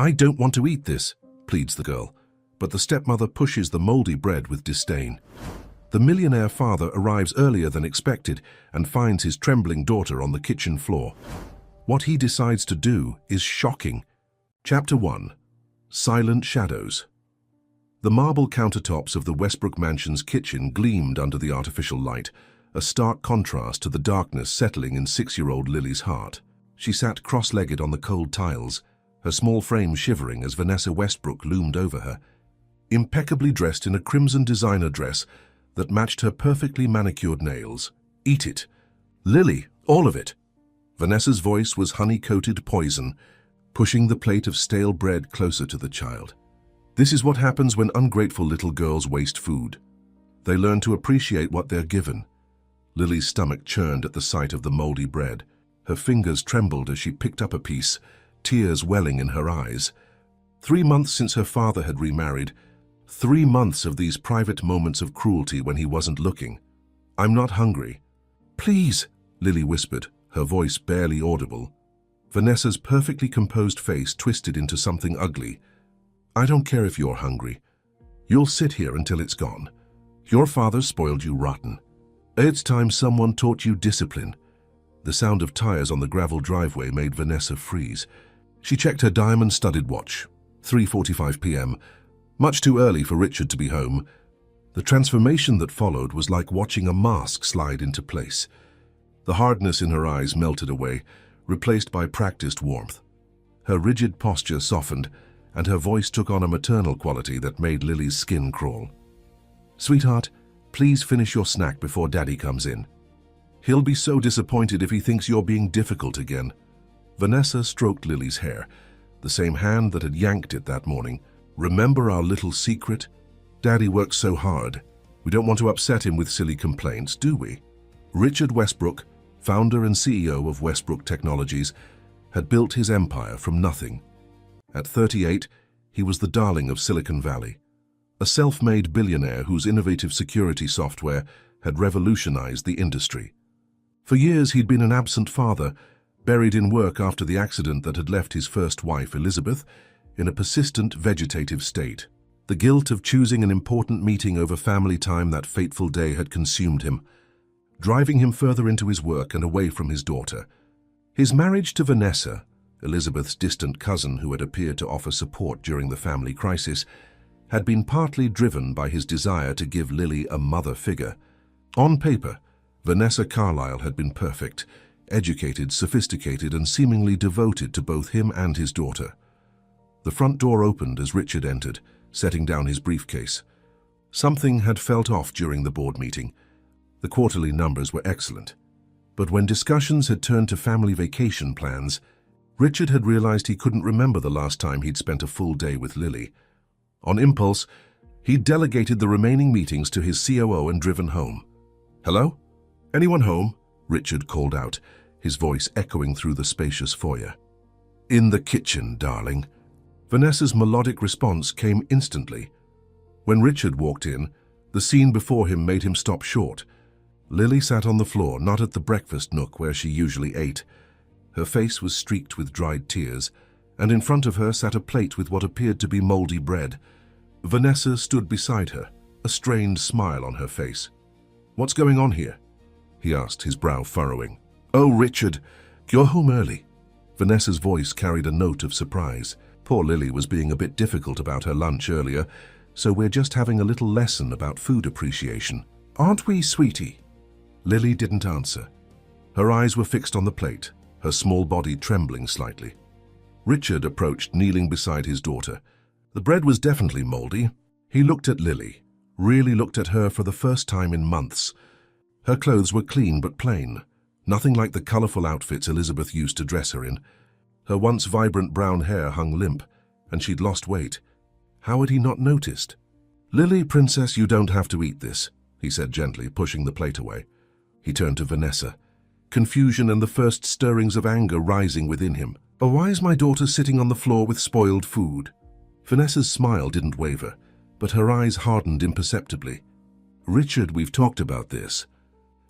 "I don't want to eat this," pleads the girl, but the stepmother pushes the moldy bread with disdain. The millionaire father arrives earlier than expected and finds his trembling daughter on the kitchen floor. What he decides to do is shocking. Chapter 1. Silent Shadows. The marble countertops of the Westbrook Mansion's kitchen gleamed under the artificial light, a stark contrast to the darkness settling in 6-year-old Lily's heart. She sat cross-legged on the cold tiles, her small frame shivering as Vanessa Westbrook loomed over her, impeccably dressed in a crimson designer dress that matched her perfectly manicured nails. "Eat it. Lily, all of it." Vanessa's voice was honey-coated poison, pushing the plate of stale bread closer to the child. This is what happens when ungrateful little girls waste food. They learn to appreciate what they're given. Lily's stomach churned at the sight of the moldy bread. Her fingers trembled as she picked up a piece, tears welling in her eyes. 3 months since her father had remarried, 3 months of these private moments of cruelty when he wasn't looking. "I'm not hungry." "Please," Lily whispered, her voice barely audible. Vanessa's perfectly composed face twisted into something ugly. "I don't care if you're hungry. You'll sit here until it's gone. Your father spoiled you rotten. It's time someone taught you discipline." The sound of tires on the gravel driveway made Vanessa freeze. She checked her diamond-studded watch. 3:45 p.m. Much too early for Richard to be home. The transformation that followed was like watching a mask slide into place. The hardness in her eyes melted away, replaced by practiced warmth. Her rigid posture softened, and her voice took on a maternal quality that made Lily's skin crawl. "Sweetheart, please finish your snack before Daddy comes in. He'll be so disappointed if he thinks you're being difficult again." Vanessa stroked Lily's hair, the same hand that had yanked it that morning. "Remember our little secret? Daddy works so hard. We don't want to upset him with silly complaints, do we?" Richard Westbrook, founder and CEO of Westbrook Technologies, had built his empire from nothing. At 38, he was the darling of Silicon Valley, a self-made billionaire whose innovative security software had revolutionized the industry. For years, he'd been an absent father, buried in work after the accident that had left his first wife, Elizabeth, in a persistent vegetative state. The guilt of choosing an important meeting over family time that fateful day had consumed him, driving him further into his work and away from his daughter. His marriage to Vanessa, Elizabeth's distant cousin who had appeared to offer support during the family crisis, had been partly driven by his desire to give Lily a mother figure. On paper, Vanessa Carlyle had been perfect, educated, sophisticated, and seemingly devoted to both him and his daughter. The front door opened as Richard entered, setting down his briefcase. Something had felt off during the board meeting. The quarterly numbers were excellent. But when discussions had turned to family vacation plans, Richard had realized he couldn't remember the last time he'd spent a full day with Lily. On impulse, he'd delegated the remaining meetings to his COO and driven home. "Hello? Anyone home?" Richard called out, his voice echoing through the spacious foyer. "In the kitchen, darling." Vanessa's melodic response came instantly. When Richard walked in, the scene before him made him stop short. Lily sat on the floor, not at the breakfast nook where she usually ate. Her face was streaked with dried tears, and in front of her sat a plate with what appeared to be moldy bread. Vanessa stood beside her, a strained smile on her face. "What's going on here?" he asked, his brow furrowing. "Oh, Richard, you're home early." Vanessa's voice carried a note of surprise. Poor Lily was being a bit difficult about her lunch earlier, so we're just having a little lesson about food appreciation. "Aren't we, sweetie?" Lily didn't answer. Her eyes were fixed on the plate, her small body trembling slightly. Richard approached, kneeling beside his daughter. The bread was definitely moldy. He looked at Lily, really looked at her for the first time in months. Her clothes were clean but plain, nothing like the colorful outfits Elizabeth used to dress her in. Her once vibrant brown hair hung limp, and she'd lost weight. How had he not noticed? "Lily, princess, you don't have to eat this," he said gently, pushing the plate away. He turned to Vanessa, confusion and the first stirrings of anger rising within him. "Oh, why is my daughter sitting on the floor with spoiled food?" Vanessa's smile didn't waver, but her eyes hardened imperceptibly. "Richard, we've talked about this.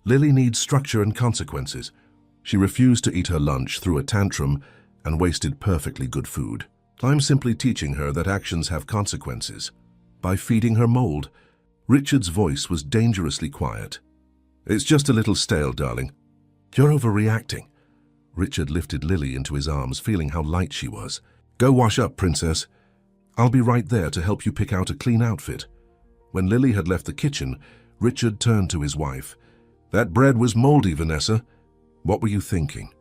Lily needs structure and consequences. She refused to eat her lunch, threw a tantrum, and wasted perfectly good food. I'm simply teaching her that actions have consequences. By feeding her mold. Richard's voice was dangerously quiet. It's just a little stale, darling. You're overreacting. Richard lifted Lily into his arms, feeling how light she was. Go wash up, princess. I'll be right there to help you pick out a clean outfit. When Lily had left the kitchen, Richard turned to his wife. That bread was moldy, Vanessa. What were you thinking?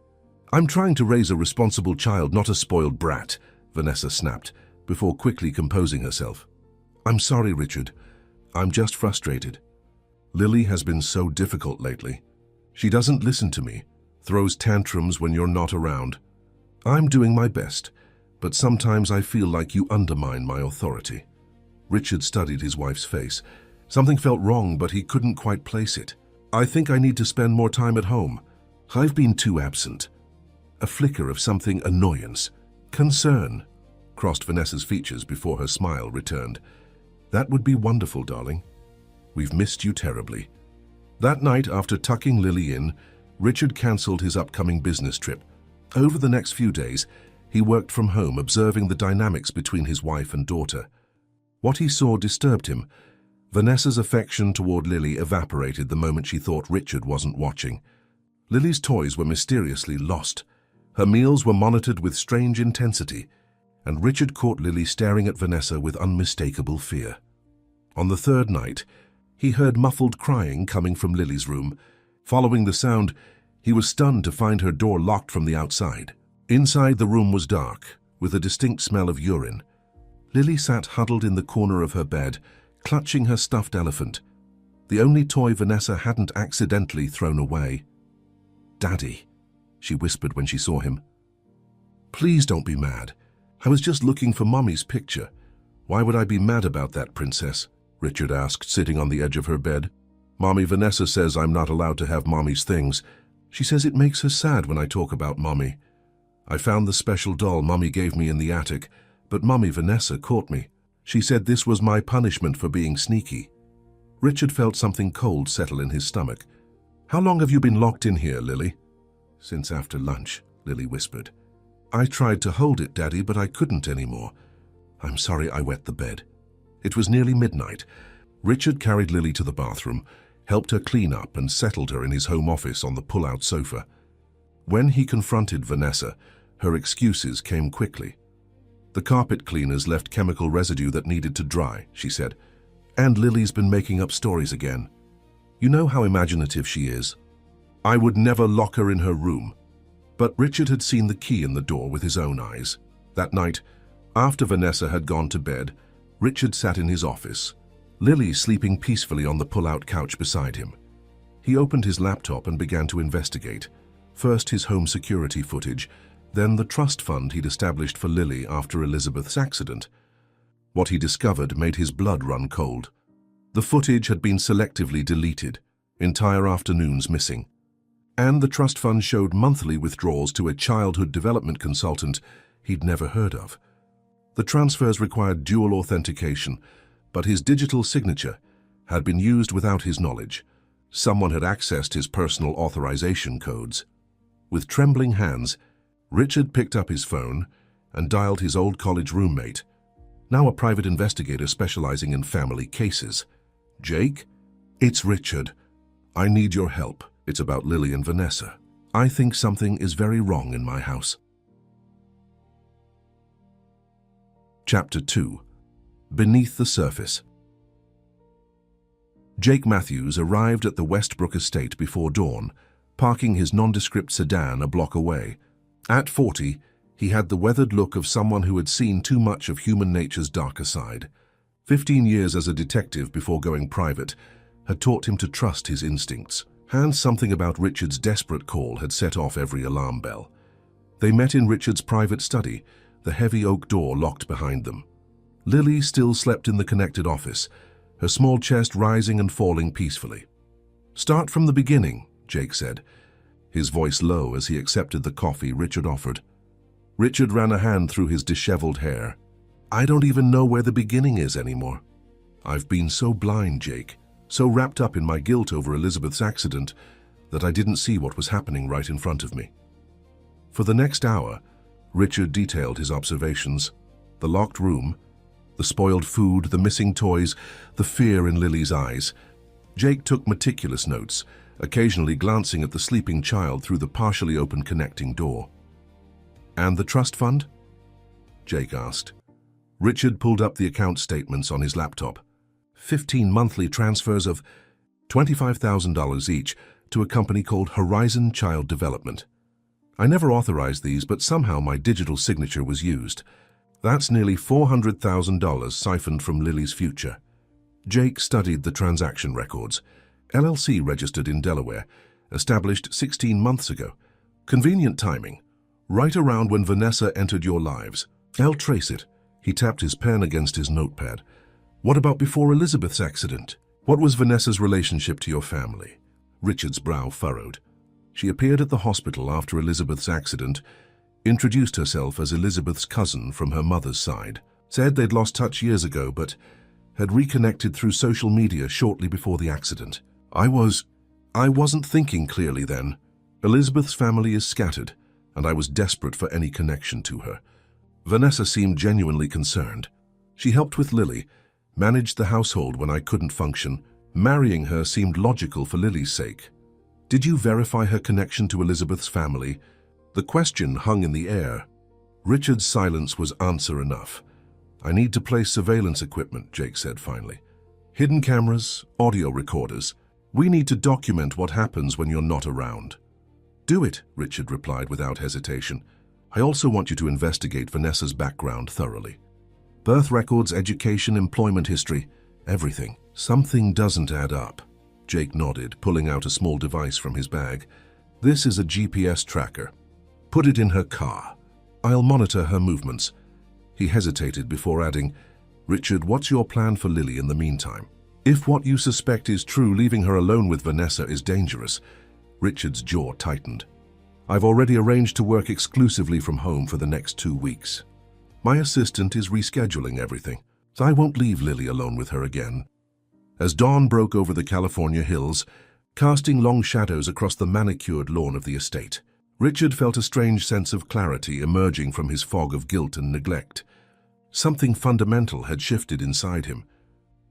I'm trying to raise a responsible child, not a spoiled brat, Vanessa snapped, before quickly composing herself. I'm sorry, Richard. I'm just frustrated. Lily has been so difficult lately. She doesn't listen to me, throws tantrums when you're not around. I'm doing my best, but sometimes I feel like you undermine my authority. Richard studied his wife's face. Something felt wrong, but he couldn't quite place it. I think I need to spend more time at home. I've been too absent. A flicker of something annoyance, concern, crossed Vanessa's features before her smile returned. That would be wonderful, darling. We've missed you terribly. That night, after tucking Lily in, Richard cancelled his upcoming business trip. Over the next few days, he worked from home, observing the dynamics between his wife and daughter. What he saw disturbed him. Vanessa's affection toward Lily evaporated the moment she thought Richard wasn't watching. Lily's toys were mysteriously lost. Her meals were monitored with strange intensity, and Richard caught Lily staring at Vanessa with unmistakable fear. On the third night, he heard muffled crying coming from Lily's room. Following the sound, he was stunned to find her door locked from the outside. Inside, the room was dark, with a distinct smell of urine. Lily sat huddled in the corner of her bed, clutching her stuffed elephant, the only toy Vanessa hadn't accidentally thrown away. Daddy, she whispered when she saw him. Please don't be mad. I was just looking for Mommy's picture. Why would I be mad about that, princess? Richard asked, sitting on the edge of her bed. Mommy Vanessa says I'm not allowed to have Mommy's things. She says it makes her sad when I talk about Mommy. I found the special doll Mommy gave me in the attic, but Mommy Vanessa caught me. She said this was my punishment for being sneaky. Richard felt something cold settle in his stomach. How long have you been locked in here, Lily? Since after lunch, Lily whispered. I tried to hold it, Daddy, but I couldn't anymore. I'm sorry I wet the bed. It was nearly midnight. Richard carried Lily to the bathroom, helped her clean up, and settled her in his home office on the pull-out sofa. When he confronted Vanessa, her excuses came quickly. The carpet cleaners left chemical residue that needed to dry, she said. And Lily's been making up stories again. You know how imaginative she is. I would never lock her in her room. But Richard had seen the key in the door with his own eyes. That night, after Vanessa had gone to bed, Richard sat in his office, Lily sleeping peacefully on the pull-out couch beside him. He opened his laptop and began to investigate. First his home security footage, then the trust fund he'd established for Lily after Elizabeth's accident. What he discovered made his blood run cold. The footage had been selectively deleted, entire afternoons missing. And the trust fund showed monthly withdrawals to a childhood development consultant he'd never heard of. The transfers required dual authentication, but his digital signature had been used without his knowledge. Someone had accessed his personal authorization codes. With trembling hands, Richard picked up his phone and dialed his old college roommate, now a private investigator specializing in family cases. Jake? It's Richard. I need your help. It's about Lily and Vanessa. I think something is very wrong in my house. Chapter 2. Beneath the Surface. Jake Matthews arrived at the Westbrook estate before dawn, parking his nondescript sedan a block away. At 40, he had the weathered look of someone who had seen too much of human nature's darker side. 15 years as a detective before going private had taught him to trust his instincts, and something about Richard's desperate call had set off every alarm bell. They met in Richard's private study, the heavy oak door locked behind them. Lily still slept in the connected office, her small chest rising and falling peacefully. Start from the beginning, Jake said, his voice low as he accepted the coffee Richard offered. Richard ran a hand through his disheveled hair. I don't even know where the beginning is anymore. I've been so blind, Jake, so wrapped up in my guilt over Elizabeth's accident that I didn't see what was happening right in front of me. For the next hour, Richard detailed his observations. The locked room, the spoiled food, the missing toys, the fear in Lily's eyes. Jake took meticulous notes, occasionally glancing at the sleeping child through the partially open connecting door. "And the trust fund?" Jake asked. Richard pulled up the account statements on his laptop. 15 monthly transfers of $25,000 each to a company called Horizon Child Development. I never authorized these, but somehow my digital signature was used. That's nearly $400,000 siphoned from Lily's future. Jake studied the transaction records. LLC registered in Delaware, established 16 months ago. Convenient timing, right around when Vanessa entered your lives. I'll trace it. He tapped his pen against his notepad. What about before Elizabeth's accident? What was Vanessa's relationship to your family? Richard's brow furrowed. She appeared at the hospital after Elizabeth's accident, introduced herself as Elizabeth's cousin from her mother's side, said they'd lost touch years ago but had reconnected through social media shortly before the accident. I wasn't thinking clearly then. Elizabeth's family is scattered, and I was desperate for any connection to her. Vanessa seemed genuinely concerned. She helped with Lily, managed the household when I couldn't function. Marrying her seemed logical for Lily's sake. Did you verify her connection to Elizabeth's family? The question hung in the air. Richard's silence was answer enough. I need to place surveillance equipment, Jake said finally. Hidden cameras, audio recorders. We need to document what happens when you're not around. Do it, Richard replied without hesitation. I also want you to investigate Vanessa's background thoroughly. Birth records, education, employment history, everything. Something doesn't add up. Jake nodded, pulling out a small device from his bag. This is a GPS tracker. Put it in her car. I'll monitor her movements. He hesitated before adding, Richard, what's your plan for Lily in the meantime? If what you suspect is true, leaving her alone with Vanessa is dangerous. Richard's jaw tightened. I've already arranged to work exclusively from home for the next 2 weeks. My assistant is rescheduling everything, so I won't leave Lily alone with her again. As dawn broke over the California hills, casting long shadows across the manicured lawn of the estate, Richard felt a strange sense of clarity emerging from his fog of guilt and neglect. Something fundamental had shifted inside him.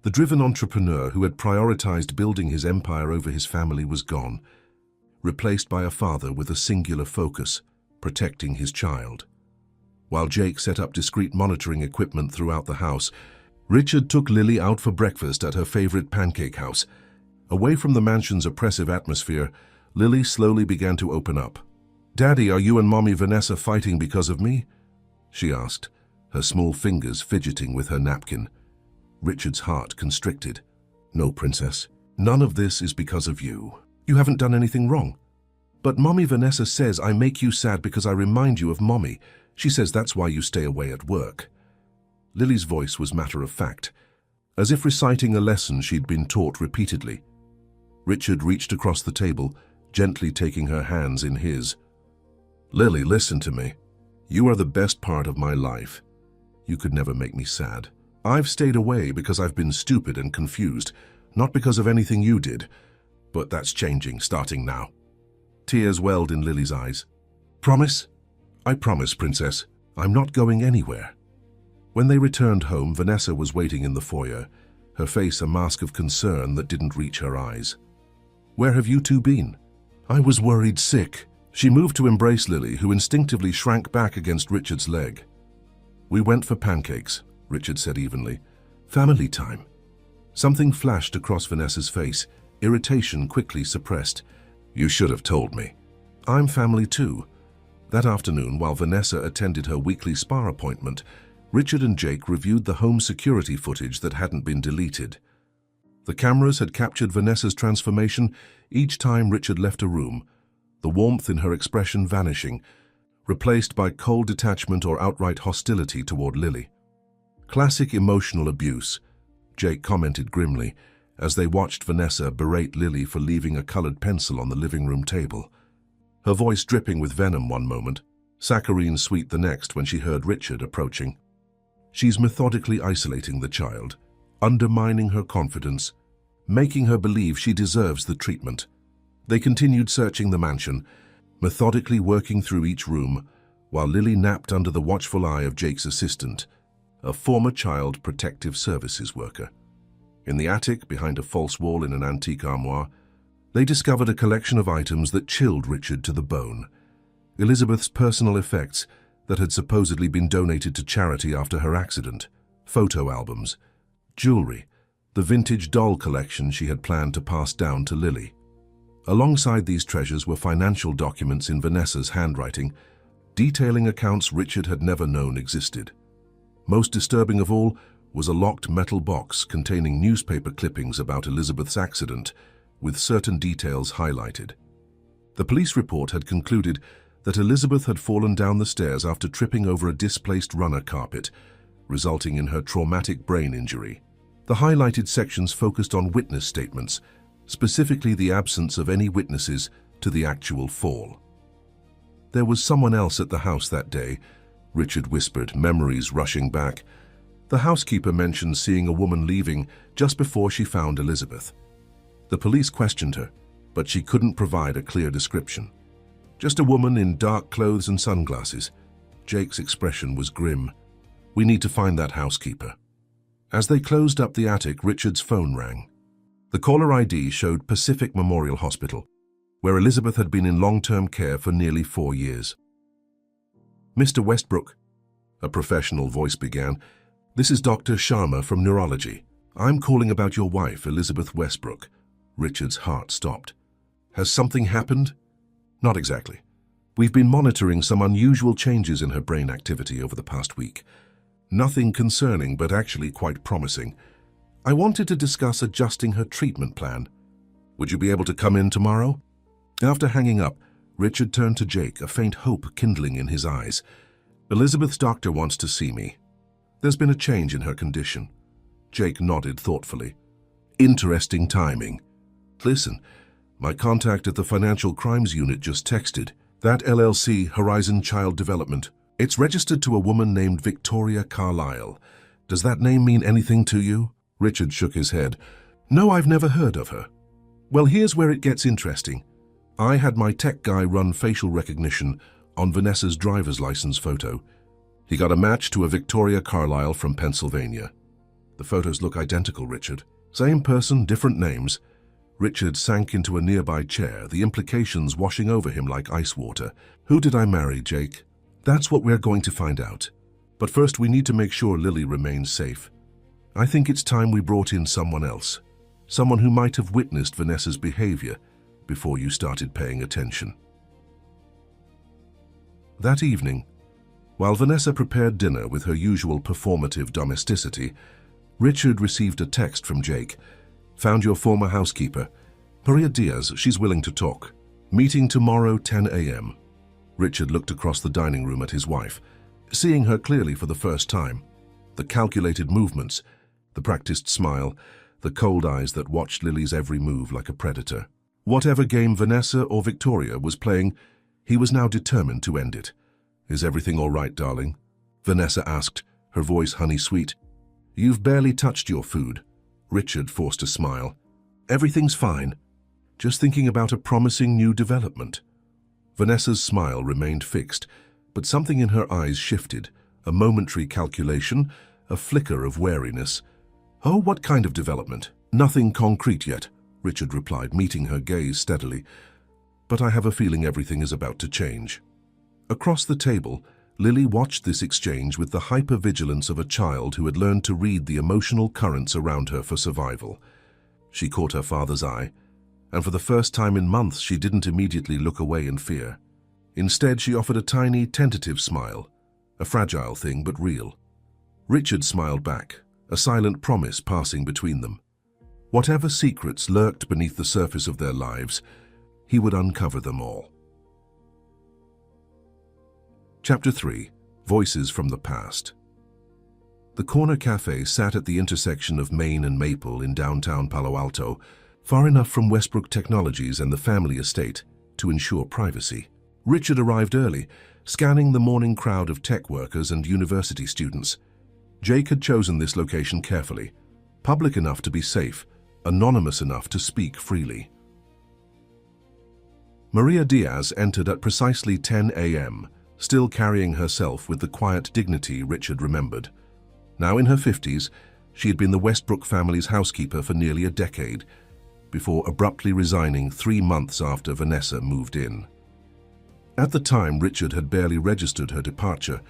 The driven entrepreneur who had prioritized building his empire over his family was gone, replaced by a father with a singular focus, protecting his child. While Jake set up discreet monitoring equipment throughout the house, Richard took Lily out for breakfast at her favorite pancake house. Away from the mansion's oppressive atmosphere, Lily slowly began to open up. "Daddy, are you and Mommy Vanessa fighting because of me?" she asked, her small fingers fidgeting with her napkin. Richard's heart constricted. "No, Princess. None of this is because of you. You haven't done anything wrong. But Mommy Vanessa says I make you sad because I remind you of Mommy. She says that's why you stay away at work." Lily's voice was matter-of-fact, as if reciting a lesson she'd been taught repeatedly. Richard reached across the table, gently taking her hands in his. "Lily, listen to me. You are the best part of my life. You could never make me sad. I've stayed away because I've been stupid and confused, not because of anything you did. But that's changing, starting now." Tears welled in Lily's eyes. "Promise?" "I promise, Princess. I'm not going anywhere." When they returned home, Vanessa was waiting in the foyer, her face a mask of concern that didn't reach her eyes. "Where have you two been?" "I was worried sick." She moved to embrace Lily, who instinctively shrank back against Richard's leg. "We went for pancakes," Richard said evenly. "Family time." Something flashed across Vanessa's face, irritation quickly suppressed. "You should have told me." "I'm family too." That afternoon, while Vanessa attended her weekly spa appointment, Richard and Jake reviewed the home security footage that hadn't been deleted. The cameras had captured Vanessa's transformation each time Richard left a room, the warmth in her expression vanishing, replaced by cold detachment or outright hostility toward Lily. "Classic emotional abuse," Jake commented grimly, as they watched Vanessa berate Lily for leaving a colored pencil on the living room table. Her voice dripping with venom one moment, saccharine sweet the next when she heard Richard approaching. "She's methodically isolating the child, undermining her confidence, making her believe she deserves the treatment." They continued searching the mansion, methodically working through each room, while Lily napped under the watchful eye of Jake's assistant, a former child protective services worker. In the attic, behind a false wall in an antique armoire, they discovered a collection of items that chilled Richard to the bone. Elizabeth's personal effects that had supposedly been donated to charity after her accident, photo albums, jewelry, the vintage doll collection she had planned to pass down to Lily. Alongside these treasures were financial documents in Vanessa's handwriting, detailing accounts Richard had never known existed. Most disturbing of all was a locked metal box containing newspaper clippings about Elizabeth's accident, with certain details highlighted. The police report had concluded that Elizabeth had fallen down the stairs after tripping over a displaced runner carpet, resulting in her traumatic brain injury. The highlighted sections focused on witness statements, specifically the absence of any witnesses to the actual fall. There was someone else at the house that day, Richard whispered, memories rushing back. The housekeeper mentioned seeing a woman leaving just before she found Elizabeth. The police questioned her, but she couldn't provide a clear description. Just a woman in dark clothes and sunglasses. Jake's expression was grim. We need to find that housekeeper. As they closed up the attic, Richard's phone rang. The caller ID showed Pacific Memorial Hospital, where Elizabeth had been in long-term care for nearly 4 years. Mr. Westbrook, a professional voice began, this is Dr. Sharma from Neurology. I'm calling about your wife, Elizabeth Westbrook. Richard's heart stopped. Has something happened? Not exactly. We've been monitoring some unusual changes in her brain activity over the past week. Nothing concerning, but actually quite promising. I wanted to discuss adjusting her treatment plan. Would you be able to come in tomorrow? After hanging up, Richard turned to Jake, a faint hope kindling in his eyes. Elizabeth's doctor wants to see me. There's been a change in her condition. Jake nodded thoughtfully. Interesting timing. Listen, my contact at the Financial Crimes Unit just texted. That LLC, Horizon Child Development. It's registered to a woman named Victoria Carlyle. Does that name mean anything to you? Richard shook his head. No, I've never heard of her. Well, here's where it gets interesting. I had my tech guy run facial recognition on Vanessa's driver's license photo. He got a match to a Victoria Carlyle from Pennsylvania. The photos look identical, Richard. Same person, different names. Richard sank into a nearby chair, the implications washing over him like ice water. Who did I marry, Jake? That's what we're going to find out. But first we need to make sure Lily remains safe. I think it's time we brought in someone else. Someone who might have witnessed Vanessa's behavior before you started paying attention. That evening, while Vanessa prepared dinner with her usual performative domesticity, Richard received a text from Jake. Found your former housekeeper. Maria Diaz, she's willing to talk. Meeting tomorrow, 10 a.m. Richard looked across the dining room at his wife, seeing her clearly for the first time. The calculated movements, the practiced smile, the cold eyes that watched Lily's every move like a predator. Whatever game Vanessa or Victoria was playing, he was now determined to end it. Is everything all right, darling? Vanessa asked, her voice honey-sweet. You've barely touched your food. Richard forced a smile. Everything's fine. Just thinking about a promising new development. Vanessa's smile remained fixed, but something in her eyes shifted, a momentary calculation, a flicker of wariness. Oh, what kind of development? Nothing concrete yet, Richard replied, meeting her gaze steadily. But I have a feeling everything is about to change. Across the table, Lily watched this exchange with the hypervigilance of a child who had learned to read the emotional currents around her for survival. She caught her father's eye, and for the first time in months she didn't immediately look away in fear. Instead, she offered a tiny, tentative smile, a fragile thing but real. Richard smiled back, a silent promise passing between them. Whatever secrets lurked beneath the surface of their lives, he would uncover them all. Chapter 3. Voices from the Past. The Corner Cafe sat at the intersection of Main and Maple in downtown Palo Alto, far enough from Westbrook Technologies and the family estate to ensure privacy. Richard arrived early, scanning the morning crowd of tech workers and university students. Jake had chosen this location carefully, public enough to be safe, anonymous enough to speak freely. Maria Diaz entered at precisely 10 a.m., still carrying herself with the quiet dignity Richard remembered. Now in her 50s, she had been the Westbrook family's housekeeper for nearly a decade, before abruptly resigning 3 months after Vanessa moved in. At the time, Richard had barely registered her departure,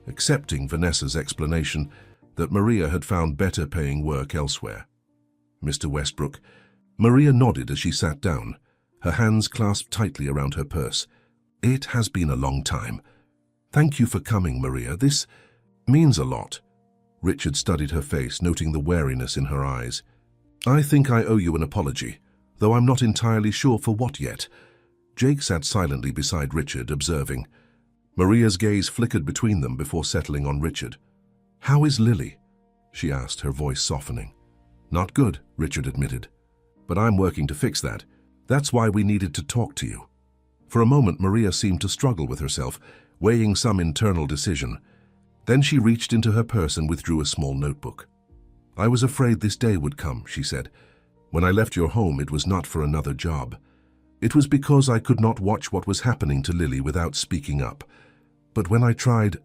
accepting Vanessa's explanation that Maria had found better-paying work elsewhere. Mr. Westbrook. Maria nodded as she sat down, her hands clasped tightly around her purse. It has been a long time. Thank you for coming, Maria. This means a lot. Richard studied her face, noting the wariness in her eyes. I think I owe you an apology, though I'm not entirely sure for what yet. Jake sat silently beside Richard, observing. Maria's gaze flickered between them before settling on Richard. How is Lily? She asked, her voice softening. Not good, Richard admitted. But I'm working to fix that. That's why we needed to talk to you. For a moment, Maria seemed to struggle with herself, weighing some internal decision. Then she reached into her purse and withdrew a small notebook. I was afraid this day would come, she said. When I left your home, it was not for another job. It was because I could not watch what was happening to Lily without speaking up. But when I tried...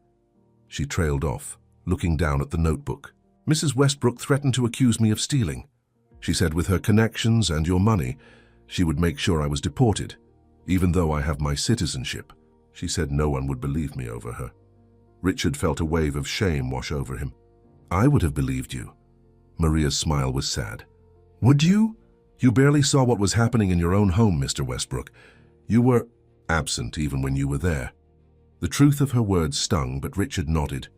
She trailed off, looking down at the notebook. Mrs. Westbrook threatened to accuse me of stealing. She said with her connections and your money, she would make sure I was deported, even though I have my citizenship. She said no one would believe me over her. Richard felt a wave of shame wash over him. I would have believed you. Maria's smile was sad. Would you? You barely saw what was happening in your own home, Mr. Westbrook. You were absent even when you were there. The truth of her words stung, but Richard nodded.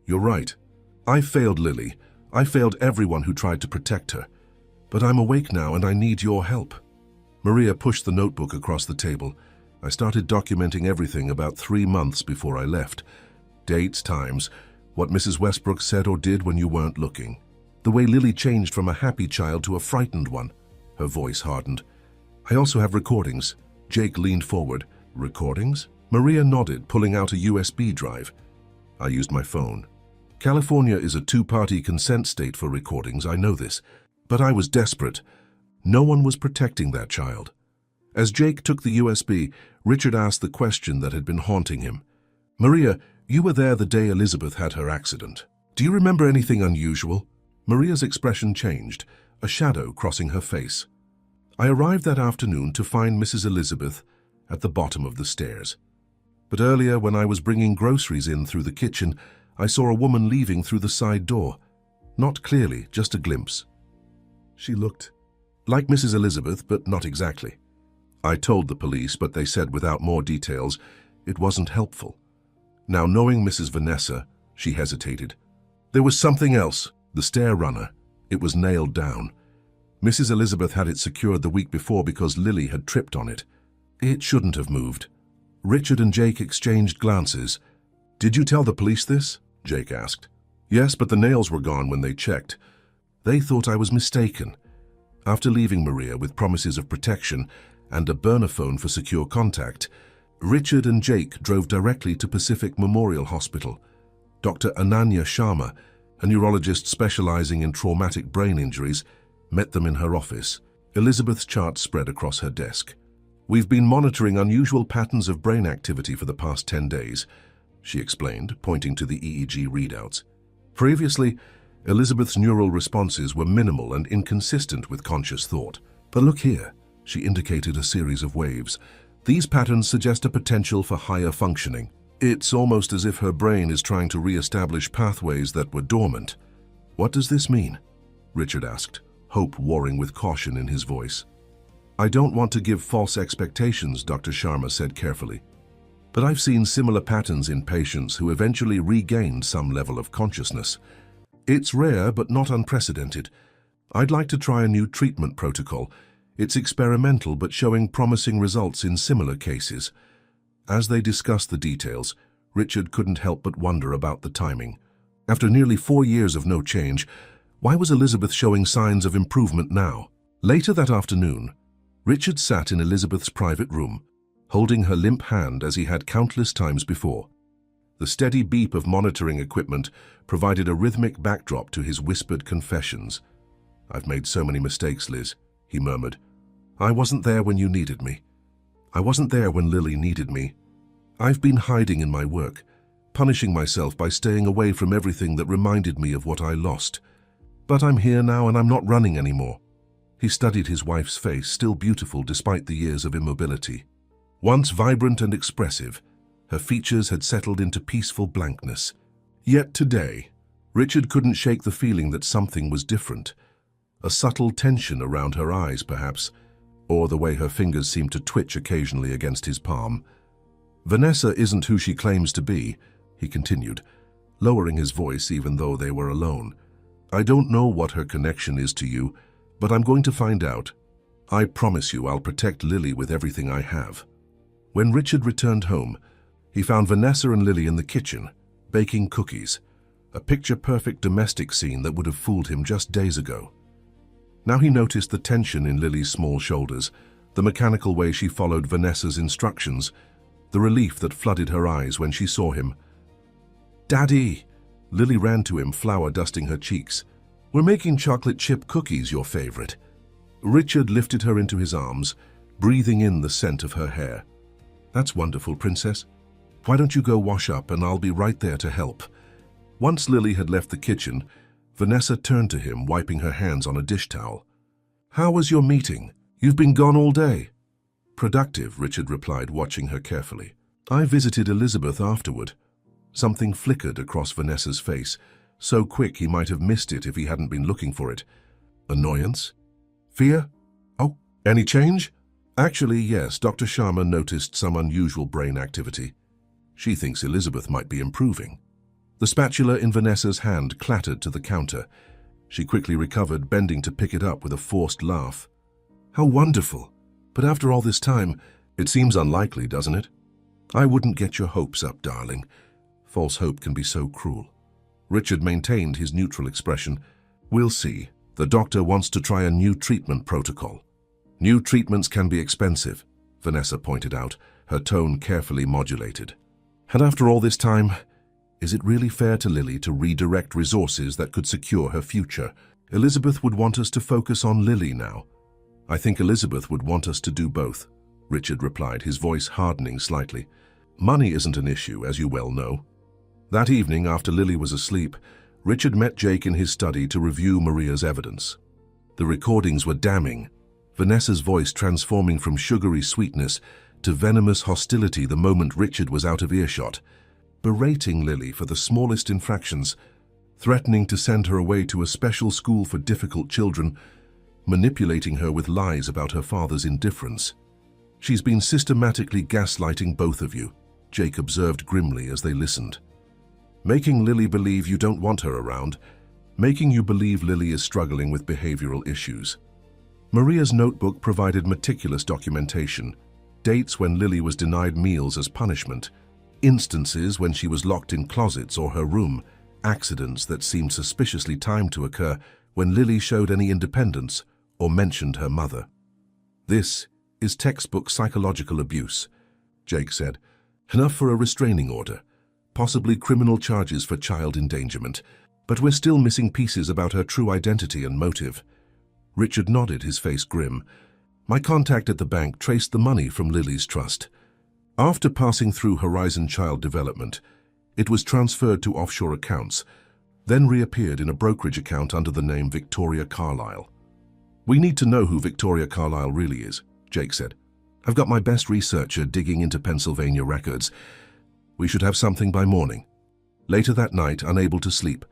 You're right. I failed Lily. I failed everyone who tried to protect her. But I'm awake now and I need your help. Maria pushed the notebook across the table. I started documenting everything about 3 months before I left. Dates, times, what Mrs. Westbrook said or did when you weren't looking. The way Lily changed from a happy child to a frightened one. Her voice hardened. I also have recordings. Jake leaned forward. Recordings? Maria nodded, pulling out a USB drive. I used my phone. California is a 2-party consent state for recordings, I know this. But I was desperate. No one was protecting that child. As Jake took the USB, Richard asked the question that had been haunting him. Maria, you were there the day Elizabeth had her accident. Do you remember anything unusual? Maria's expression changed, a shadow crossing her face. I arrived that afternoon to find Mrs. Elizabeth at the bottom of the stairs. But earlier, when I was bringing groceries in through the kitchen, I saw a woman leaving through the side door. Not clearly, just a glimpse. She looked like Mrs. Elizabeth, but not exactly. I told the police, but they said without more details, it wasn't helpful. Now, knowing Mrs. Vanessa, she hesitated. There was something else, the stair runner. It was nailed down. Mrs. Elizabeth had it secured the week before because Lily had tripped on it. It shouldn't have moved. Richard and Jake exchanged glances. Did you tell the police this? Jake asked. Yes, but the nails were gone when they checked. They thought I was mistaken. After leaving Maria with promises of protection and a burner phone for secure contact, Richard and Jake drove directly to Pacific Memorial Hospital. Dr. Ananya Sharma, a neurologist specializing in traumatic brain injuries, met them in her office. Elizabeth's chart spread across her desk. We've been monitoring unusual patterns of brain activity for the past 10 days, she explained, pointing to the EEG readouts. Previously, Elizabeth's neural responses were minimal and inconsistent with conscious thought. But look here, she indicated a series of waves. These patterns suggest a potential for higher functioning. It's almost as if her brain is trying to re-establish pathways that were dormant. What does this mean? Richard asked, hope warring with caution in his voice. I don't want to give false expectations, Dr. Sharma said carefully. But I've seen similar patterns in patients who eventually regained some level of consciousness. It's rare but not unprecedented. I'd like to try a new treatment protocol. It's experimental but showing promising results in similar cases. As they discussed the details, Richard couldn't help but wonder about the timing. After nearly 4 years of no change, why was Elizabeth showing signs of improvement now? Later that afternoon, Richard sat in Elizabeth's private room, holding her limp hand as he had countless times before. The steady beep of monitoring equipment provided a rhythmic backdrop to his whispered confessions. I've made so many mistakes, Liz, he murmured. I wasn't there when you needed me. I wasn't there when Lily needed me. I've been hiding in my work, punishing myself by staying away from everything that reminded me of what I lost. But I'm here now and I'm not running anymore." He studied his wife's face, still beautiful despite the years of immobility. Once vibrant and expressive, her features had settled into peaceful blankness. Yet today, Richard couldn't shake the feeling that something was different. A subtle tension around her eyes, perhaps, or the way her fingers seemed to twitch occasionally against his palm. "Vanessa isn't who she claims to be," he continued, lowering his voice even though they were alone. "I don't know what her connection is to you, but I'm going to find out. I promise you I'll protect Lily with everything I have." When Richard returned home, he found Vanessa and Lily in the kitchen, baking cookies, a picture-perfect domestic scene that would have fooled him just days ago. Now he noticed the tension in Lily's small shoulders, the mechanical way she followed Vanessa's instructions, the relief that flooded her eyes when she saw him. "Daddy!" Lily ran to him, flour dusting her cheeks. "We're making chocolate chip cookies, your favorite." Richard lifted her into his arms, breathing in the scent of her hair. "That's wonderful, Princess. Why don't you go wash up and I'll be right there to help." Once Lily had left the kitchen, Vanessa turned to him, wiping her hands on a dish towel. "How was your meeting? You've been gone all day." "Productive," Richard replied, watching her carefully. "I visited Elizabeth afterward." Something flickered across Vanessa's face, so quick he might have missed it if he hadn't been looking for it. Annoyance? Fear? "Oh, any change?" "Actually, yes, Dr. Sharma noticed some unusual brain activity. She thinks Elizabeth might be improving." The spatula in Vanessa's hand clattered to the counter. She quickly recovered, bending to pick it up with a forced laugh. "How wonderful! But after all this time, it seems unlikely, doesn't it?" "I wouldn't get your hopes up, darling. False hope can be so cruel." Richard maintained his neutral expression. "We'll see. The doctor wants to try a new treatment protocol." "New treatments can be expensive," Vanessa pointed out, her tone carefully modulated. "And after all this time, is it really fair to Lily to redirect resources that could secure her future? Elizabeth would want us to focus on Lily now." "I think Elizabeth would want us to do both," Richard replied, his voice hardening slightly. "Money isn't an issue, as you well know." That evening, after Lily was asleep, Richard met Jake in his study to review Maria's evidence. The recordings were damning, Vanessa's voice transforming from sugary sweetness to venomous hostility the moment Richard was out of earshot, berating Lily for the smallest infractions, threatening to send her away to a special school for difficult children, manipulating her with lies about her father's indifference. "She's been systematically gaslighting both of you," Jake observed grimly as they listened. "Making Lily believe you don't want her around, making you believe Lily is struggling with behavioral issues." Maria's notebook provided meticulous documentation, dates when Lily was denied meals as punishment, instances when she was locked in closets or her room, accidents that seemed suspiciously timed to occur when Lily showed any independence or mentioned her mother. "This is textbook psychological abuse," Jake said. "Enough for a restraining order, possibly criminal charges for child endangerment, but we're still missing pieces about her true identity and motive." Richard nodded, his face grim. "My contact at the bank traced the money from Lily's trust. After passing through Horizon Child Development, it was transferred to offshore accounts, then reappeared in a brokerage account under the name Victoria Carlyle." "We need to know who Victoria Carlyle really is," Jake said. "I've got my best researcher digging into Pennsylvania records. We should have something by morning." Later that night, unable to sleep,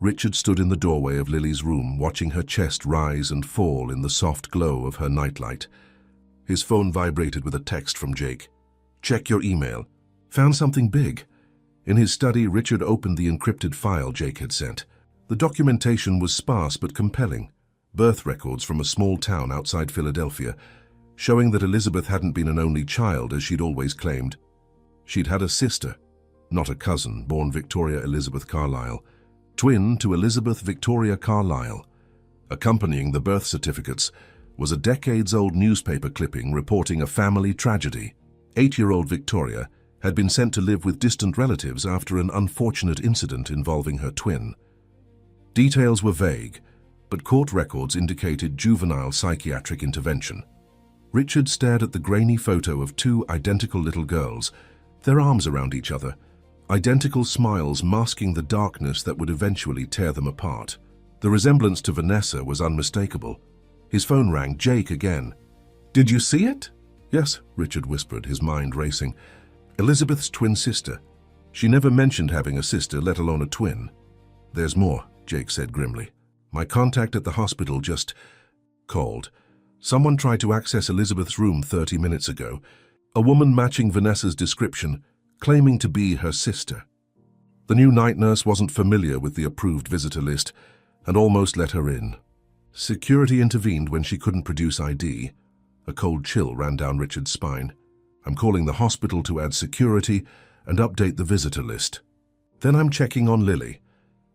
Richard stood in the doorway of Lily's room, watching her chest rise and fall in the soft glow of her nightlight. His phone vibrated with a text from Jake. "Check your email. Found something big." In his study, Richard opened the encrypted file Jake had sent. The documentation was sparse but compelling. Birth records from a small town outside Philadelphia, showing that Elizabeth hadn't been an only child as she'd always claimed. She'd had a sister, not a cousin, born Victoria Elizabeth Carlyle, twin to Elizabeth Victoria Carlyle. Accompanying the birth certificates was a decades-old newspaper clipping reporting a family tragedy. 8-year-old Victoria had been sent to live with distant relatives after an unfortunate incident involving her twin. Details were vague, but court records indicated juvenile psychiatric intervention. Richard stared at the grainy photo of two identical little girls, their arms around each other, identical smiles masking the darkness that would eventually tear them apart. The resemblance to Vanessa was unmistakable. His phone rang. Jake again. "Did you see it?" "Yes," Richard whispered, his mind racing. "Elizabeth's twin sister. She never mentioned having a sister, let alone a twin." "There's more," Jake said grimly. "My contact at the hospital just called. Someone tried to access Elizabeth's room 30 minutes ago. A woman matching Vanessa's description, claiming to be her sister. The new night nurse wasn't familiar with the approved visitor list and almost let her in. Security intervened when she couldn't produce ID. A cold chill ran down Richard's spine. I'm calling the hospital to add security and update the visitor list. Then I'm checking on Lily."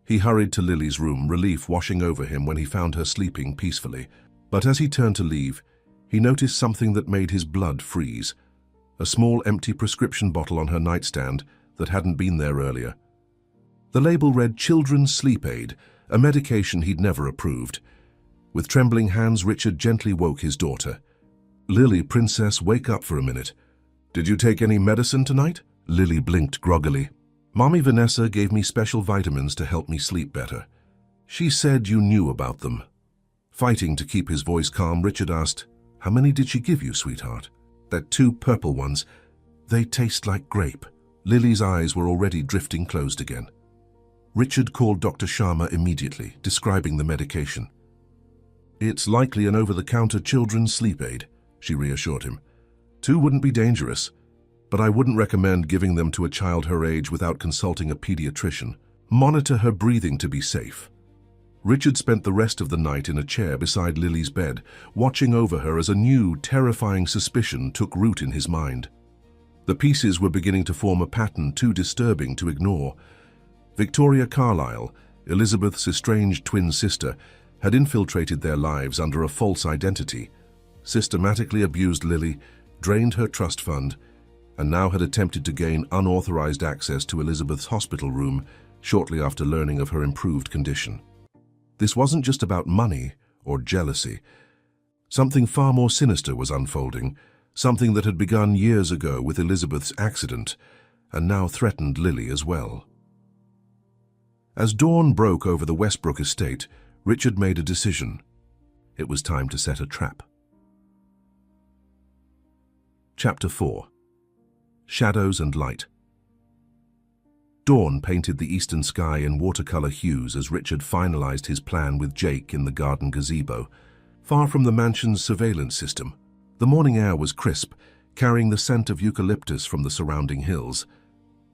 He hurried to Lily's room, relief washing over him when he found her sleeping peacefully. But as he turned to leave, he noticed something that made his blood freeze. A small empty prescription bottle on her nightstand that hadn't been there earlier. The label read Children's Sleep Aid, a medication he'd never approved. With trembling hands, Richard gently woke his daughter. "Lily, princess, wake up for a minute. Did you take any medicine tonight?" Lily blinked groggily. "Mommy Vanessa gave me special vitamins to help me sleep better. She said you knew about them." Fighting to keep his voice calm, Richard asked, "How many did she give you, sweetheart?" "That 2 purple ones. They taste like grape." Lily's eyes were already drifting closed again. Richard called Dr. Sharma immediately, describing the medication. "It's likely an over-the-counter children's sleep aid," she reassured him. 2 wouldn't be dangerous, but I wouldn't recommend giving them to a child her age without consulting a pediatrician. Monitor her breathing to be safe." Richard spent the rest of the night in a chair beside Lily's bed, watching over her as a new, terrifying suspicion took root in his mind. The pieces were beginning to form a pattern too disturbing to ignore. Victoria Carlyle, Elizabeth's estranged twin sister, had infiltrated their lives under a false identity, systematically abused Lily, drained her trust fund, and now had attempted to gain unauthorized access to Elizabeth's hospital room shortly after learning of her improved condition. This wasn't just about money or jealousy. Something far more sinister was unfolding, something that had begun years ago with Elizabeth's accident and now threatened Lily as well. As dawn broke over the Westbrook estate, Richard made a decision. It was time to set a trap. Chapter 4. Shadows and Light. Dawn painted the eastern sky in watercolor hues as Richard finalized his plan with Jake in the garden gazebo, far from the mansion's surveillance system. The morning air was crisp, carrying the scent of eucalyptus from the surrounding hills.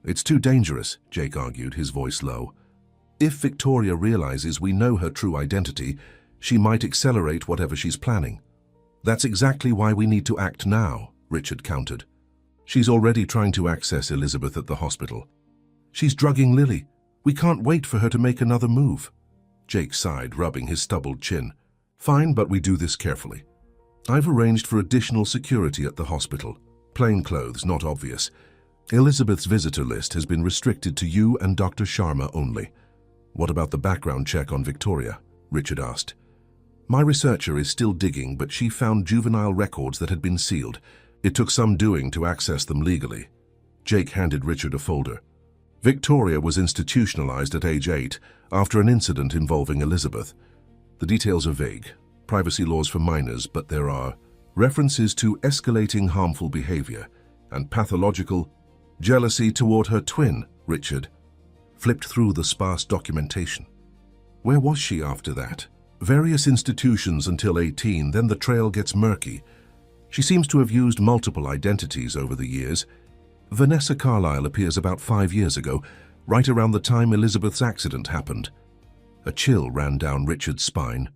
"It's too dangerous," Jake argued, his voice low. "If Victoria realizes we know her true identity, she might accelerate whatever she's planning." "That's exactly why we need to act now," Richard countered. "She's already trying to access Elizabeth at the hospital. She's drugging Lily. We can't wait for her to make another move." Jake sighed, rubbing his stubbled chin. "Fine, but we do this carefully. I've arranged for additional security at the hospital. Plain clothes, not obvious. Elizabeth's visitor list has been restricted to you and Dr. Sharma only." "What about the background check on Victoria?" Richard asked. "My researcher is still digging, but she found juvenile records that had been sealed. It took some doing to access them legally." Jake handed Richard a folder. "Victoria was institutionalized at age 8 after an incident involving Elizabeth. The details are vague. Privacy laws for minors, but there are references to escalating harmful behavior and pathological jealousy toward her twin." Richard flipped through the sparse documentation. "Where was she after that?" "Various institutions until 18, then the trail gets murky. She seems to have used multiple identities over the years. Vanessa Carlyle appears about 5 years ago, right around the time Elizabeth's accident happened." A chill ran down Richard's spine.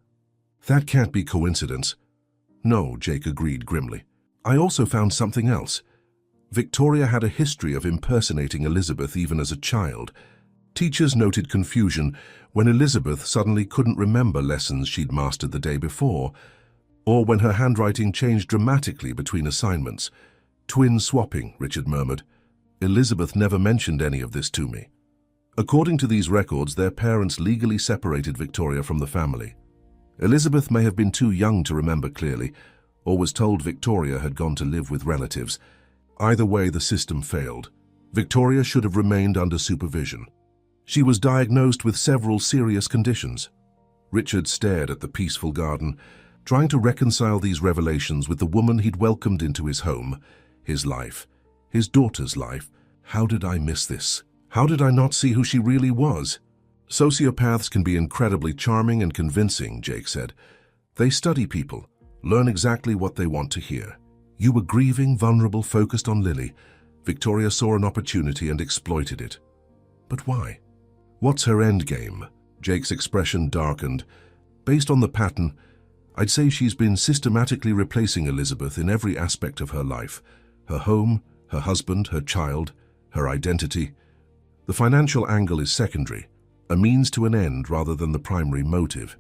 "That can't be coincidence." "No," Jake agreed grimly. "I also found something else. Victoria had a history of impersonating Elizabeth even as a child. Teachers noted confusion when Elizabeth suddenly couldn't remember lessons she'd mastered the day before, or when her handwriting changed dramatically between assignments. Twin swapping," Richard murmured. "Elizabeth never mentioned any of this to me." According to these records, their parents legally separated Victoria from the family. Elizabeth may have been too young to remember clearly, or was told Victoria had gone to live with relatives. Either way, the system failed. Victoria should have remained under supervision. She was diagnosed with several serious conditions. Richard stared at the peaceful garden, trying to reconcile these revelations with the woman he'd welcomed into his home, his life, his daughter's life. How did I miss this? How did I not see who she really was? Sociopaths can be incredibly charming and convincing, Jake said. They study people, learn exactly what they want to hear. You were grieving, vulnerable, focused on Lily. Victoria saw an opportunity and exploited it. But why? What's her end game? Jake's expression darkened. Based on the pattern, I'd say she's been systematically replacing Elizabeth in every aspect of her life. Her home, her husband, her child, her identity. The financial angle is secondary, a means to an end rather than the primary motive.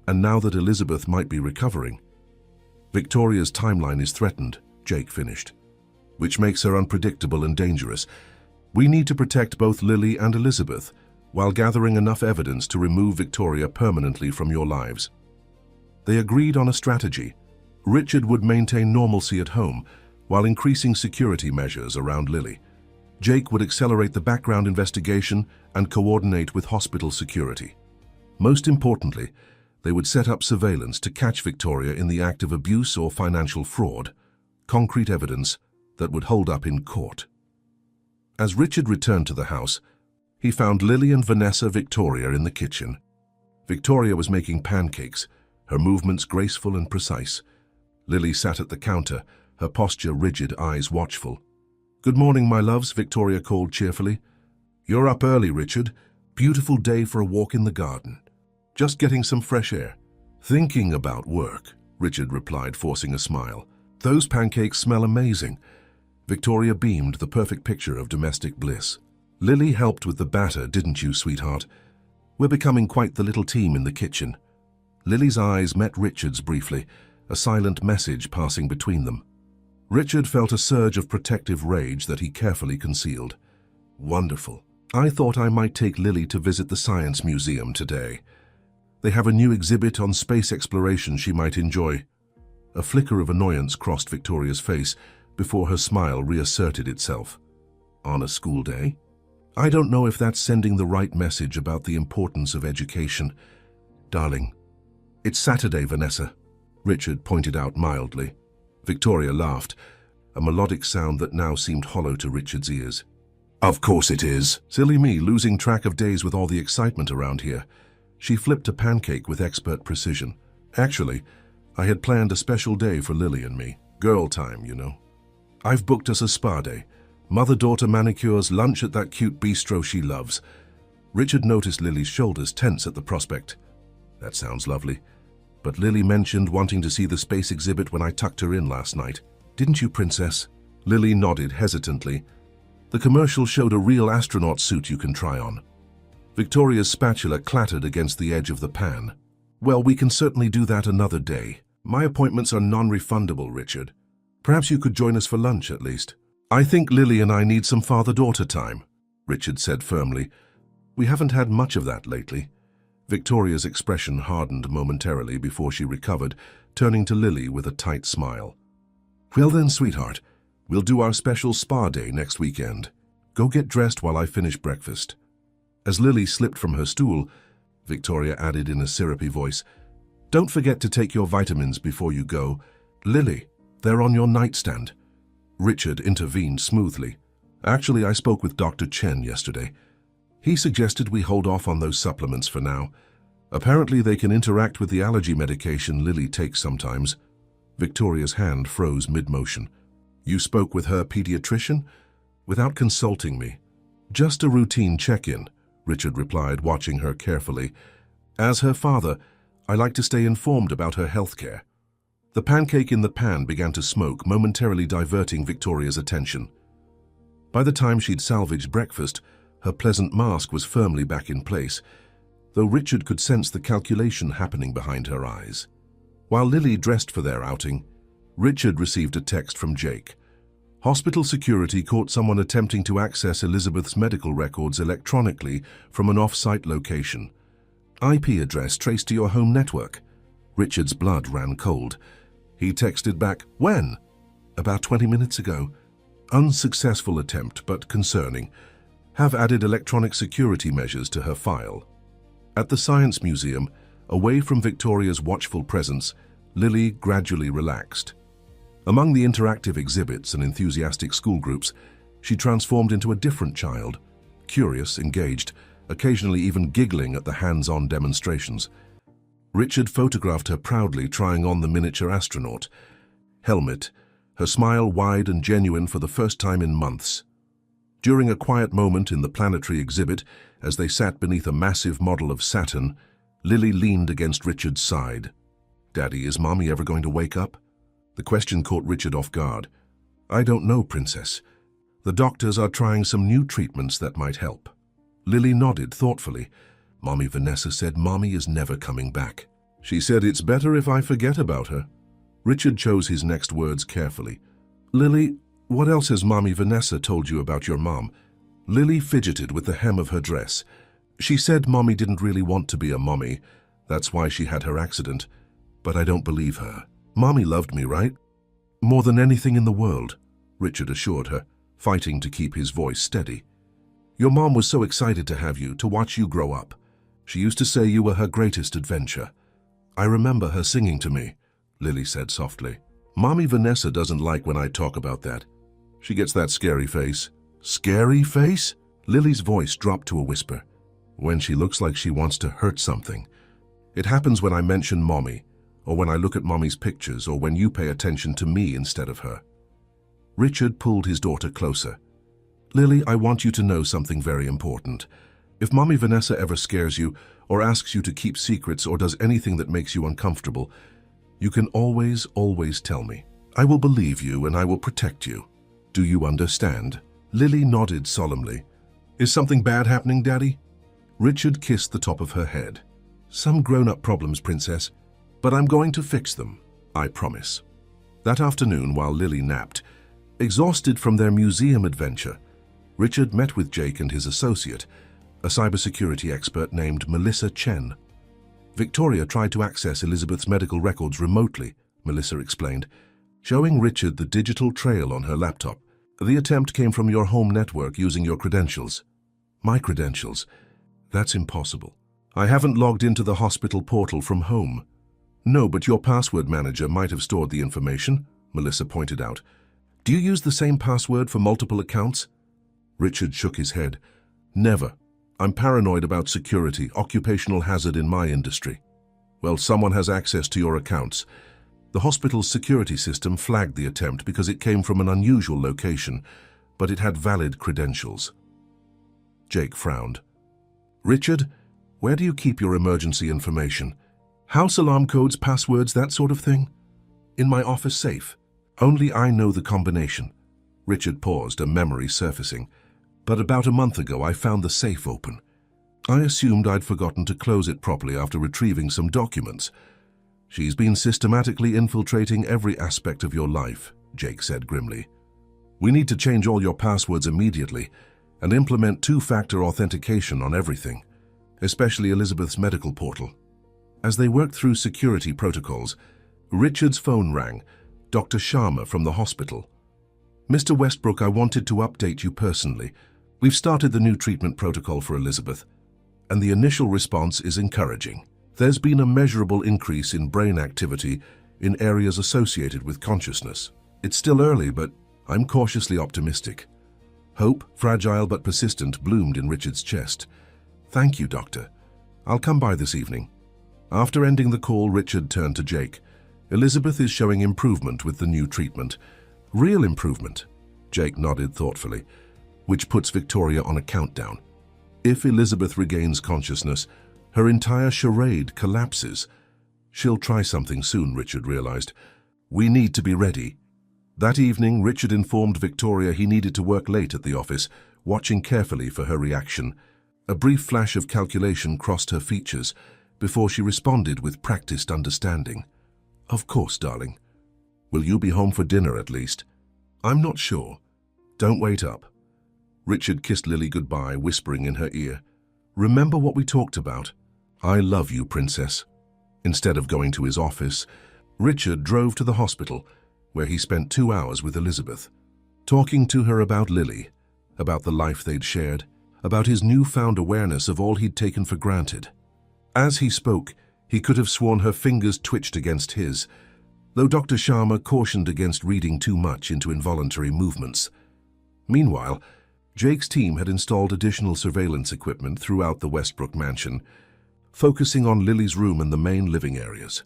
And now that Elizabeth might be recovering, Victoria's timeline is threatened, Jake finished, which makes her unpredictable and dangerous. We need to protect both Lily and Elizabeth while gathering enough evidence to remove Victoria permanently from your lives. They agreed on a strategy. Richard would maintain normalcy at home while increasing security measures around Lily. Jake would accelerate the background investigation and coordinate with hospital security. Most importantly, they would set up surveillance to catch Victoria in the act of abuse or financial fraud, concrete evidence that would hold up in court. As Richard returned to the house, he found Lily and Victoria in the kitchen. Victoria was making pancakes, her movements graceful and precise. Lily sat at the counter, her posture rigid, eyes watchful. "Good morning, my loves," Victoria called cheerfully. "You're up early, Richard. Beautiful day for a walk in the garden. Just getting some fresh air." "Thinking about work," Richard replied, forcing a smile. "Those pancakes smell amazing." Victoria beamed, the perfect picture of domestic bliss. "Lily helped with the batter, didn't you, sweetheart? We're becoming quite the little team in the kitchen." Lily's eyes met Richard's briefly, a silent message passing between them. Richard felt a surge of protective rage that he carefully concealed. "Wonderful. I thought I might take Lily to visit the Science Museum today. They have a new exhibit on space exploration she might enjoy." A flicker of annoyance crossed Victoria's face before her smile reasserted itself. "On a school day? I don't know if that's sending the right message about the importance of education. Darling, it's Saturday, Vanessa," Richard pointed out mildly. Victoria laughed, a melodic sound that now seemed hollow to Richard's ears. "Of course it is. Silly me, losing track of days with all the excitement around here." She flipped a pancake with expert precision. "Actually, I had planned a special day for Lily and me. Girl time, you know. I've booked us a spa day. Mother-daughter manicures, lunch at that cute bistro she loves." Richard noticed Lily's shoulders tense at the prospect. "That sounds lovely. But Lily mentioned wanting to see the space exhibit when I tucked her in last night. Didn't you, princess?" Lily nodded hesitantly. "The commercial showed a real astronaut suit you can try on." Victoria's spatula clattered against the edge of the pan. "Well, we can certainly do that another day. My appointments are non-refundable, Richard. Perhaps you could join us for lunch at least." "I think Lily and I need some father-daughter time," Richard said firmly. "We haven't had much of that lately." Victoria's expression hardened momentarily before she recovered, turning to Lily with a tight smile. "Well then, sweetheart, we'll do our special spa day next weekend. Go get dressed while I finish breakfast." As Lily slipped from her stool, Victoria added in a syrupy voice, "Don't forget to take your vitamins before you go. Lily, they're on your nightstand." Richard intervened smoothly. "Actually, I spoke with Dr. Chen yesterday. He suggested we hold off on those supplements for now. Apparently they can interact with the allergy medication Lily takes sometimes." Victoria's hand froze mid-motion. "You spoke with her pediatrician?" "Without consulting me. Just a routine check-in," Richard replied, watching her carefully. "As her father, I like to stay informed about her health care." The pancake in the pan began to smoke, momentarily diverting Victoria's attention. By the time she'd salvaged breakfast, her pleasant mask was firmly back in place, though Richard could sense the calculation happening behind her eyes. While Lily dressed for their outing, Richard received a text from Jake. Hospital security caught someone attempting to access Elizabeth's medical records electronically from an off-site location. IP address traced to your home network. Richard's blood ran cold. He texted back, "When?" "About 20 minutes ago." Unsuccessful attempt, but concerning. Have added electronic security measures to her file. At the Science Museum, away from Victoria's watchful presence, Lily gradually relaxed. Among the interactive exhibits and enthusiastic school groups, she transformed into a different child, curious, engaged, occasionally even giggling at the hands-on demonstrations. Richard photographed her proudly trying on the miniature astronaut helmet, her smile wide and genuine for the first time in months. During a quiet moment in the planetary exhibit, as they sat beneath a massive model of Saturn, Lily leaned against Richard's side. "Daddy, is Mommy ever going to wake up?" The question caught Richard off guard. "I don't know, Princess. The doctors are trying some new treatments that might help." Lily nodded thoughtfully. "Mommy Vanessa said Mommy is never coming back. She said it's better if I forget about her." Richard chose his next words carefully. "Lily, what else has Mommy Vanessa told you about your mom?" Lily fidgeted with the hem of her dress. "She said Mommy didn't really want to be a mommy. That's why she had her accident. But I don't believe her. Mommy loved me, right?" "More than anything in the world," Richard assured her, fighting to keep his voice steady. "Your mom was so excited to have you, to watch you grow up. She used to say you were her greatest adventure." "I remember her singing to me," Lily said softly. "Mommy Vanessa doesn't like when I talk about that. She gets that scary face." "Scary face?" Lily's voice dropped to a whisper. "When she looks like she wants to hurt something. It happens when I mention Mommy, or when I look at Mommy's pictures, or when you pay attention to me instead of her." Richard pulled his daughter closer. "Lily, I want you to know something very important. If Mommy Vanessa ever scares you, or asks you to keep secrets, or does anything that makes you uncomfortable, you can always tell me. I will believe you and I will protect you. Do you understand?" Lily nodded solemnly. "Is something bad happening, Daddy?" Richard kissed the top of her head. "Some grown-up problems, Princess, but I'm going to fix them, I promise." That afternoon, while Lily napped, exhausted from their museum adventure, Richard met with Jake and his associate, a cybersecurity expert named Melissa Chen. "Victoria tried to access Elizabeth's medical records remotely," Melissa explained, showing Richard the digital trail on her laptop. "The attempt came from your home network using your credentials." "My credentials? That's impossible. I haven't logged into the hospital portal from home." "No, but your password manager might have stored the information," Melissa pointed out. "Do you use the same password for multiple accounts?" Richard shook his head. "Never. I'm paranoid about security, occupational hazard in my industry." "Well, someone has access to your accounts. The hospital's security system flagged the attempt because it came from an unusual location, but it had valid credentials." Jake frowned. "Richard, where do you keep your emergency information? House alarm codes, passwords, that sort of thing?" "In my office safe. Only I know the combination." Richard paused, a memory surfacing. "But about a month ago I found the safe open. I assumed I'd forgotten to close it properly after retrieving some documents." "She's been systematically infiltrating every aspect of your life," Jake said grimly. "We need to change all your passwords immediately and implement two-factor authentication on everything, especially Elizabeth's medical portal." As they worked through security protocols, Richard's phone rang, Dr. Sharma from the hospital. "Mr. Westbrook, I wanted to update you personally. We've started the new treatment protocol for Elizabeth, and the initial response is encouraging. There's been a measurable increase in brain activity in areas associated with consciousness. It's still early, but I'm cautiously optimistic." Hope, fragile but persistent, bloomed in Richard's chest. "Thank you, Doctor. I'll come by this evening." After ending the call, Richard turned to Jake. "Elizabeth is showing improvement with the new treatment." "Real improvement," Jake nodded thoughtfully, "which puts Victoria on a countdown. If Elizabeth regains consciousness, her entire charade collapses." "She'll try something soon," Richard realized. "We need to be ready." That evening, Richard informed Victoria he needed to work late at the office, watching carefully for her reaction. A brief flash of calculation crossed her features before she responded with practiced understanding. "Of course, darling. Will you be home for dinner at least?" "I'm not sure. Don't wait up." Richard kissed Lily goodbye, whispering in her ear, "Remember what we talked about? I love you, Princess." Instead of going to his office, Richard drove to the hospital, where he spent 2 hours with Elizabeth. talking to her about Lily, about the life they'd shared, about his newfound awareness of all he'd taken for granted. As he spoke, he could have sworn her fingers twitched against his, though Dr. Sharma cautioned against reading too much into involuntary movements. Meanwhile, Jake's team had installed additional surveillance equipment throughout the Westbrook mansion, focusing on Lily's room and the main living areas.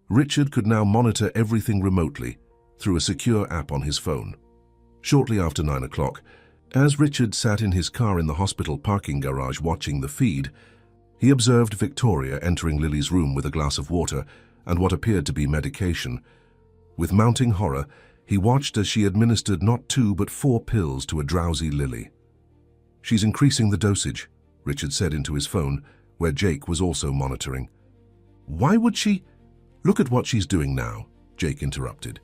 Richard could now monitor everything remotely through a secure app on his phone. Shortly after 9 o'clock, as Richard sat in his car in the hospital parking garage watching the feed, he observed Victoria entering Lily's room with a glass of water and what appeared to be medication. With mounting horror, he watched as she administered not 2 but 4 pills to a drowsy Lily. "She's increasing the dosage," Richard said into his phone, where Jake was also monitoring. "Why would she? Look at what she's doing now," Jake interrupted.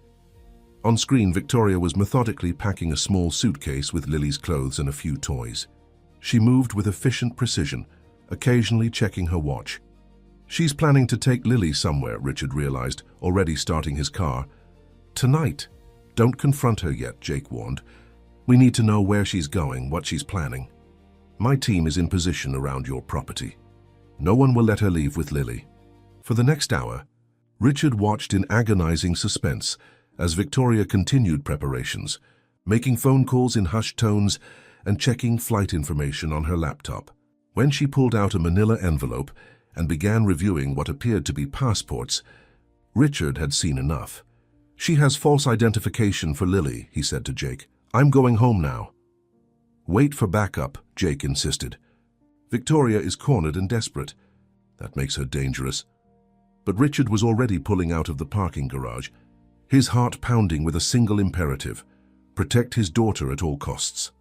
On screen, Victoria was methodically packing a small suitcase with Lily's clothes and a few toys. She moved with efficient precision, occasionally checking her watch. "She's planning to take Lily somewhere," Richard realized, already starting his car. "Tonight. Don't confront her yet," Jake warned. "We need to know where she's going, what she's planning. My team is in position around your property. No one will let her leave with Lily." For the next hour, Richard watched in agonizing suspense as Victoria continued preparations, making phone calls in hushed tones and checking flight information on her laptop. When she pulled out a manila envelope and began reviewing what appeared to be passports, Richard had seen enough. "She has false identification for Lily," he said to Jake. "I'm going home now." "Wait for backup," Jake insisted. "Victoria is cornered and desperate. That makes her dangerous." But Richard was already pulling out of the parking garage, his heart pounding with a single imperative: protect his daughter at all costs.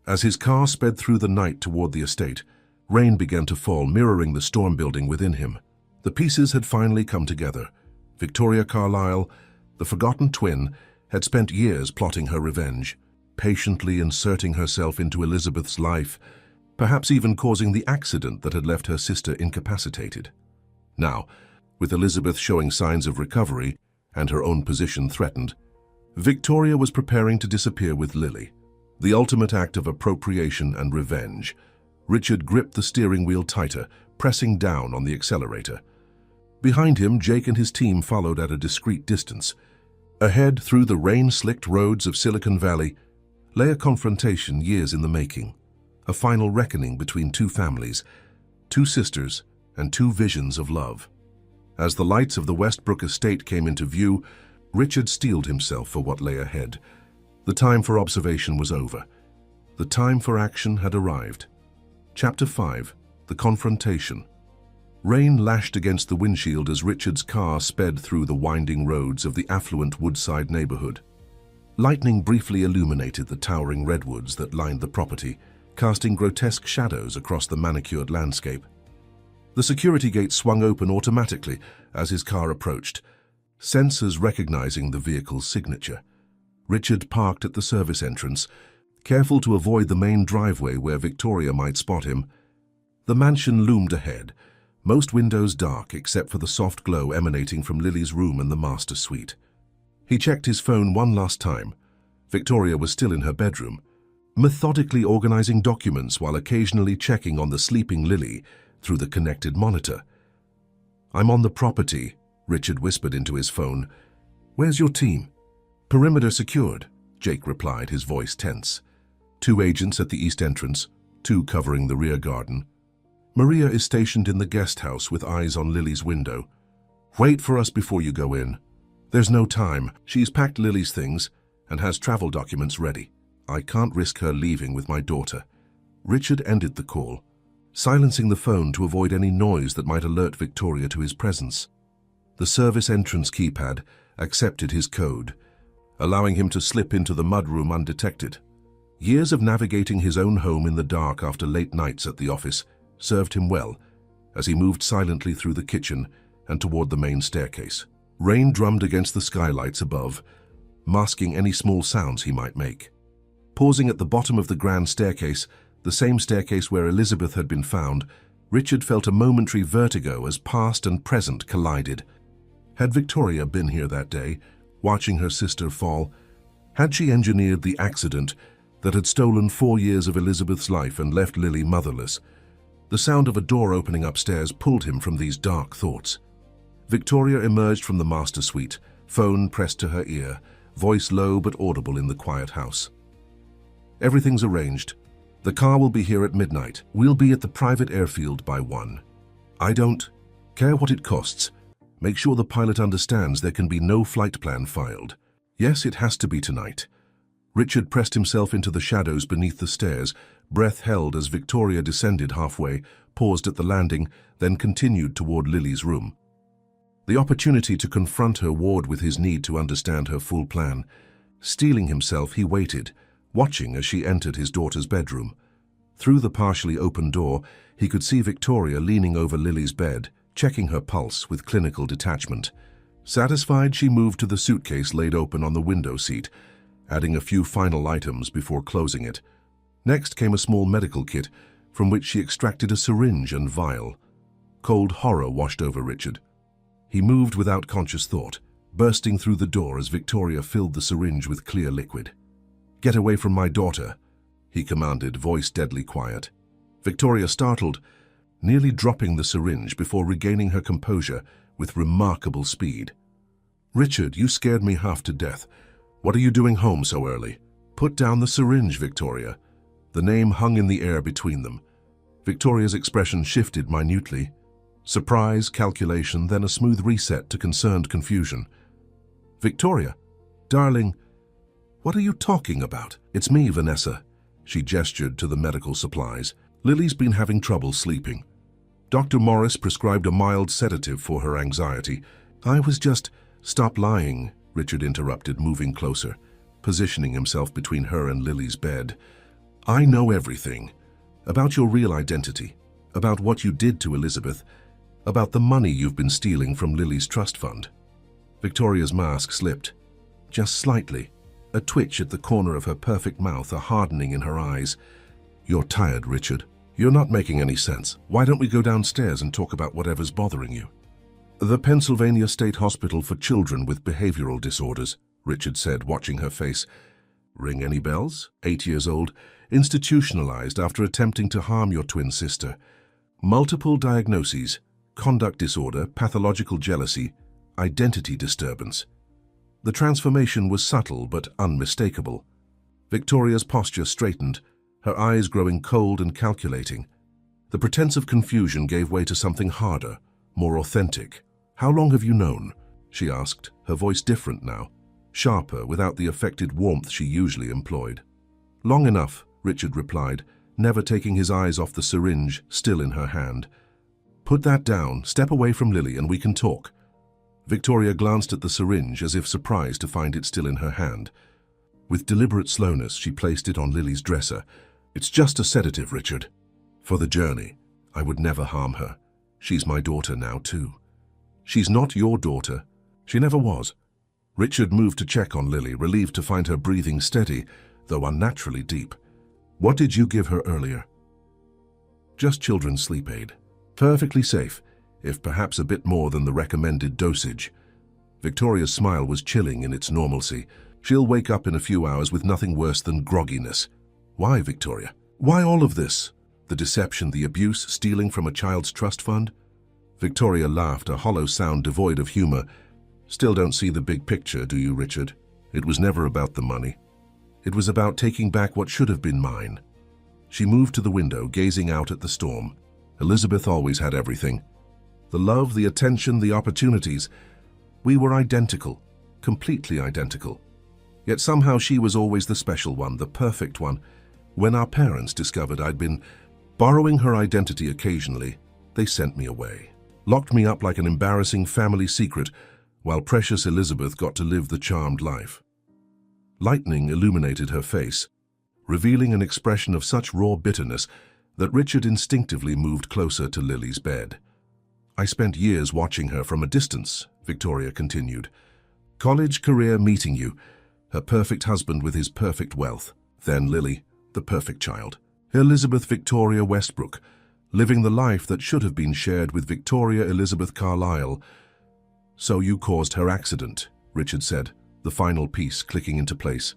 As his car sped through the night toward the estate, rain began to fall, mirroring the storm building within him. The pieces had finally come together. Victoria Carlyle, the forgotten twin, had spent years plotting her revenge, patiently inserting herself into Elizabeth's life, perhaps even causing the accident that had left her sister incapacitated. Now, with Elizabeth showing signs of recovery and her own position threatened, Victoria was preparing to disappear with Lily, the ultimate act of appropriation and revenge. Richard gripped the steering wheel tighter, pressing down on the accelerator. Behind him, Jake and his team followed at a discreet distance. Ahead, through the rain-slicked roads of Silicon Valley, lay a confrontation years in the making, a final reckoning between 2 families, 2 sisters, and 2 visions of love. As the lights of the Westbrook estate came into view, Richard steeled himself for what lay ahead. The time for observation was over. The time for action had arrived. Chapter 5: The Confrontation. Rain lashed against the windshield as Richard's car sped through the winding roads of the affluent Woodside neighborhood. Lightning briefly illuminated the towering redwoods that lined the property, casting grotesque shadows across the manicured landscape. The security gate swung open automatically as his car approached, sensors recognizing the vehicle's signature. Richard parked at the service entrance, careful to avoid the main driveway where Victoria might spot him. The mansion loomed ahead, most windows dark except for the soft glow emanating from Lily's room and the master suite. He checked his phone one last time. Victoria was still in her bedroom, methodically organizing documents while occasionally checking on the sleeping Lily through the connected monitor. "I'm on the property," Richard whispered into his phone. "Where's your team?" "Perimeter secured," Jake replied, his voice tense. 2 agents at the east entrance, 2 covering the rear garden. Maria is stationed in the guest house with eyes on Lily's window. "Wait for us before you go in. There's no time. She's packed Lily's things and has travel documents ready. I can't risk her leaving with my daughter." Richard ended the call, silencing the phone to avoid any noise that might alert Victoria to his presence. The service entrance keypad accepted his code, allowing him to slip into the mudroom undetected. Years of navigating his own home in the dark after late nights at the office served him well as he moved silently through the kitchen and toward the main staircase. Rain drummed against the skylights above, masking any small sounds he might make. Pausing at the bottom of the grand staircase, the same staircase where Elizabeth had been found, Richard felt a momentary vertigo as past and present collided. Had Victoria been here that day, watching her sister fall? Had she engineered the accident that had stolen 4 years of Elizabeth's life and left Lily motherless? The sound of a door opening upstairs pulled him from these dark thoughts. Victoria emerged from the master suite, phone pressed to her ear, voice low but audible in the quiet house. "Everything's arranged. The car will be here at midnight. We'll be at the private airfield by 1. I don't care what it costs. Make sure the pilot understands there can be no flight plan filed. Yes, it has to be tonight." Richard pressed himself into the shadows beneath the stairs, breath held as Victoria descended halfway, paused at the landing, then continued toward Lily's room. The opportunity to confront her warred with his need to understand her full plan. Steeling himself, he waited, watching as she entered his daughter's bedroom. Through the partially open door, he could see Victoria leaning over Lily's bed, checking her pulse with clinical detachment. Satisfied, she moved to the suitcase laid open on the window seat, adding a few final items before closing it. Next came a small medical kit, from which she extracted a syringe and vial. Cold horror washed over Richard. He moved without conscious thought, bursting through the door as Victoria filled the syringe with clear liquid. "Get away from my daughter," he commanded, voice deadly quiet. Victoria startled, nearly dropping the syringe before regaining her composure with remarkable speed. "Richard, you scared me half to death. What are you doing home so early?" "Put down the syringe, Victoria." The name hung in the air between them. Victoria's expression shifted minutely. Surprise, calculation, then a smooth reset to concerned confusion. "Victoria, darling, what are you talking about?" "It's me, Vanessa." She gestured to the medical supplies. "Lily's been having trouble sleeping. Dr. Morris prescribed a mild sedative for her anxiety. I was just—" "Stop lying," Richard interrupted, moving closer, positioning himself between her and Lily's bed. "I know everything. About your real identity, about what you did to Elizabeth, about the money you've been stealing from Lily's trust fund." Victoria's mask slipped, just slightly, a twitch at the corner of her perfect mouth, a hardening in her eyes. "You're tired, Richard. You're not making any sense. Why don't we go downstairs and talk about whatever's bothering you?" "The Pennsylvania State Hospital for Children with Behavioral Disorders," Richard said, watching her face. "Ring any bells? 8 years old, institutionalized after attempting to harm your twin sister. Multiple diagnoses, conduct disorder, pathological jealousy, identity disturbance." The transformation was subtle but unmistakable. Victoria's posture straightened, her eyes growing cold and calculating. The pretense of confusion gave way to something harder, more authentic. "How long have you known?" she asked, her voice different now, sharper, without the affected warmth she usually employed. "Long enough," Richard replied, never taking his eyes off the syringe still in her hand. "Put that down, step away from Lily, and we can talk." Victoria glanced at the syringe as if surprised to find it still in her hand. With deliberate slowness, she placed it on Lily's dresser. "It's just a sedative, Richard. For the journey. I would never harm her. She's my daughter now, too." "She's not your daughter. She never was." Richard moved to check on Lily, relieved to find her breathing steady, though unnaturally deep. "What did you give her earlier?" "Just children's sleep aid. Perfectly safe, if perhaps a bit more than the recommended dosage." Victoria's smile was chilling in its normalcy. "She'll wake up in a few hours with nothing worse than grogginess." "Why, Victoria? Why all of this? The deception, the abuse, stealing from a child's trust fund?" Victoria laughed, a hollow sound devoid of humor. "Still don't see the big picture, do you, Richard? It was never about the money. It was about taking back what should have been mine." She moved to the window, gazing out at the storm. Elizabeth always had everything. The love, the attention, the opportunities. We were identical, completely identical. Yet somehow she was always the special one, the perfect one. When our parents discovered I'd been borrowing her identity occasionally, they sent me away, locked me up like an embarrassing family secret, while precious Elizabeth got to live the charmed life. Lightning illuminated her face, revealing an expression of such raw bitterness that Richard instinctively moved closer to Lily's bed. "I spent years watching her from a distance," Victoria continued. "College, career, meeting you. Her perfect husband with his perfect wealth. Then Lily, the perfect child. Elizabeth Victoria Westbrook, living the life that should have been shared with Victoria Elizabeth Carlyle." "So you caused her accident," Richard said, the final piece clicking into place.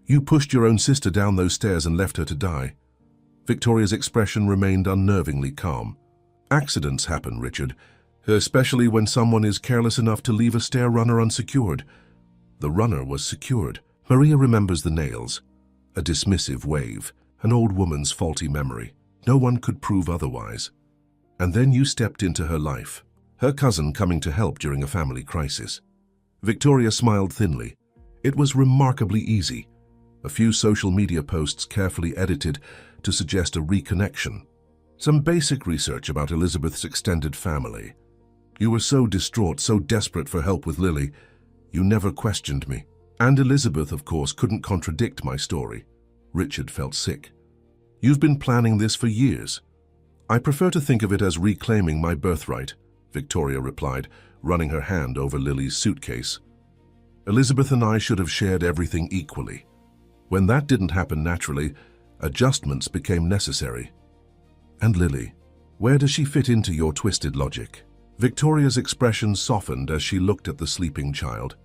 You pushed your own sister down those stairs and left her to die. Victoria's expression remained unnervingly calm. Accidents happen, Richard, especially when someone is careless enough to leave a stair runner unsecured. The runner was secured. Maria remembers the nails. A dismissive wave, an old woman's faulty memory. No one could prove otherwise. And then you stepped into her life, her cousin coming to help during a family crisis. Victoria smiled thinly. It was remarkably easy. A few social media posts carefully edited to suggest a reconnection. Some basic research about Elizabeth's extended family. You were so distraught, so desperate for help with Lily, you never questioned me. And Elizabeth, of course, couldn't contradict my story. Richard felt sick. You've been planning this for years. I prefer to think of it as reclaiming my birthright, Victoria replied, running her hand over Lily's suitcase. Elizabeth and I should have shared everything equally. When that didn't happen naturally, adjustments became necessary. And Lily, where does she fit into your twisted logic? Victoria's expression softened as she looked at the sleeping child.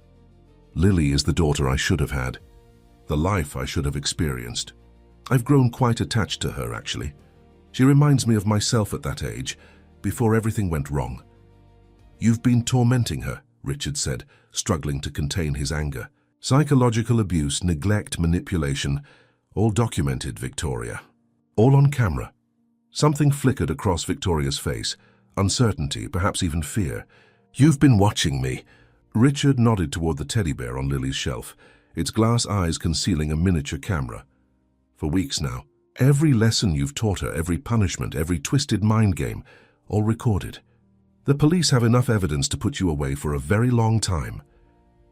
Lily is the daughter I should have had, the life I should have experienced. I've grown quite attached to her, actually. She reminds me of myself at that age, before everything went wrong. You've been tormenting her, Richard said, struggling to contain his anger. Psychological abuse, neglect, manipulation, all documented, Victoria. All on camera. Something flickered across Victoria's face. Uncertainty, perhaps even fear. You've been watching me. Richard nodded toward the teddy bear on Lily's shelf, its glass eyes concealing a miniature camera. For weeks now, every lesson you've taught her, every punishment, every twisted mind game, all recorded. The police have enough evidence to put you away for a very long time.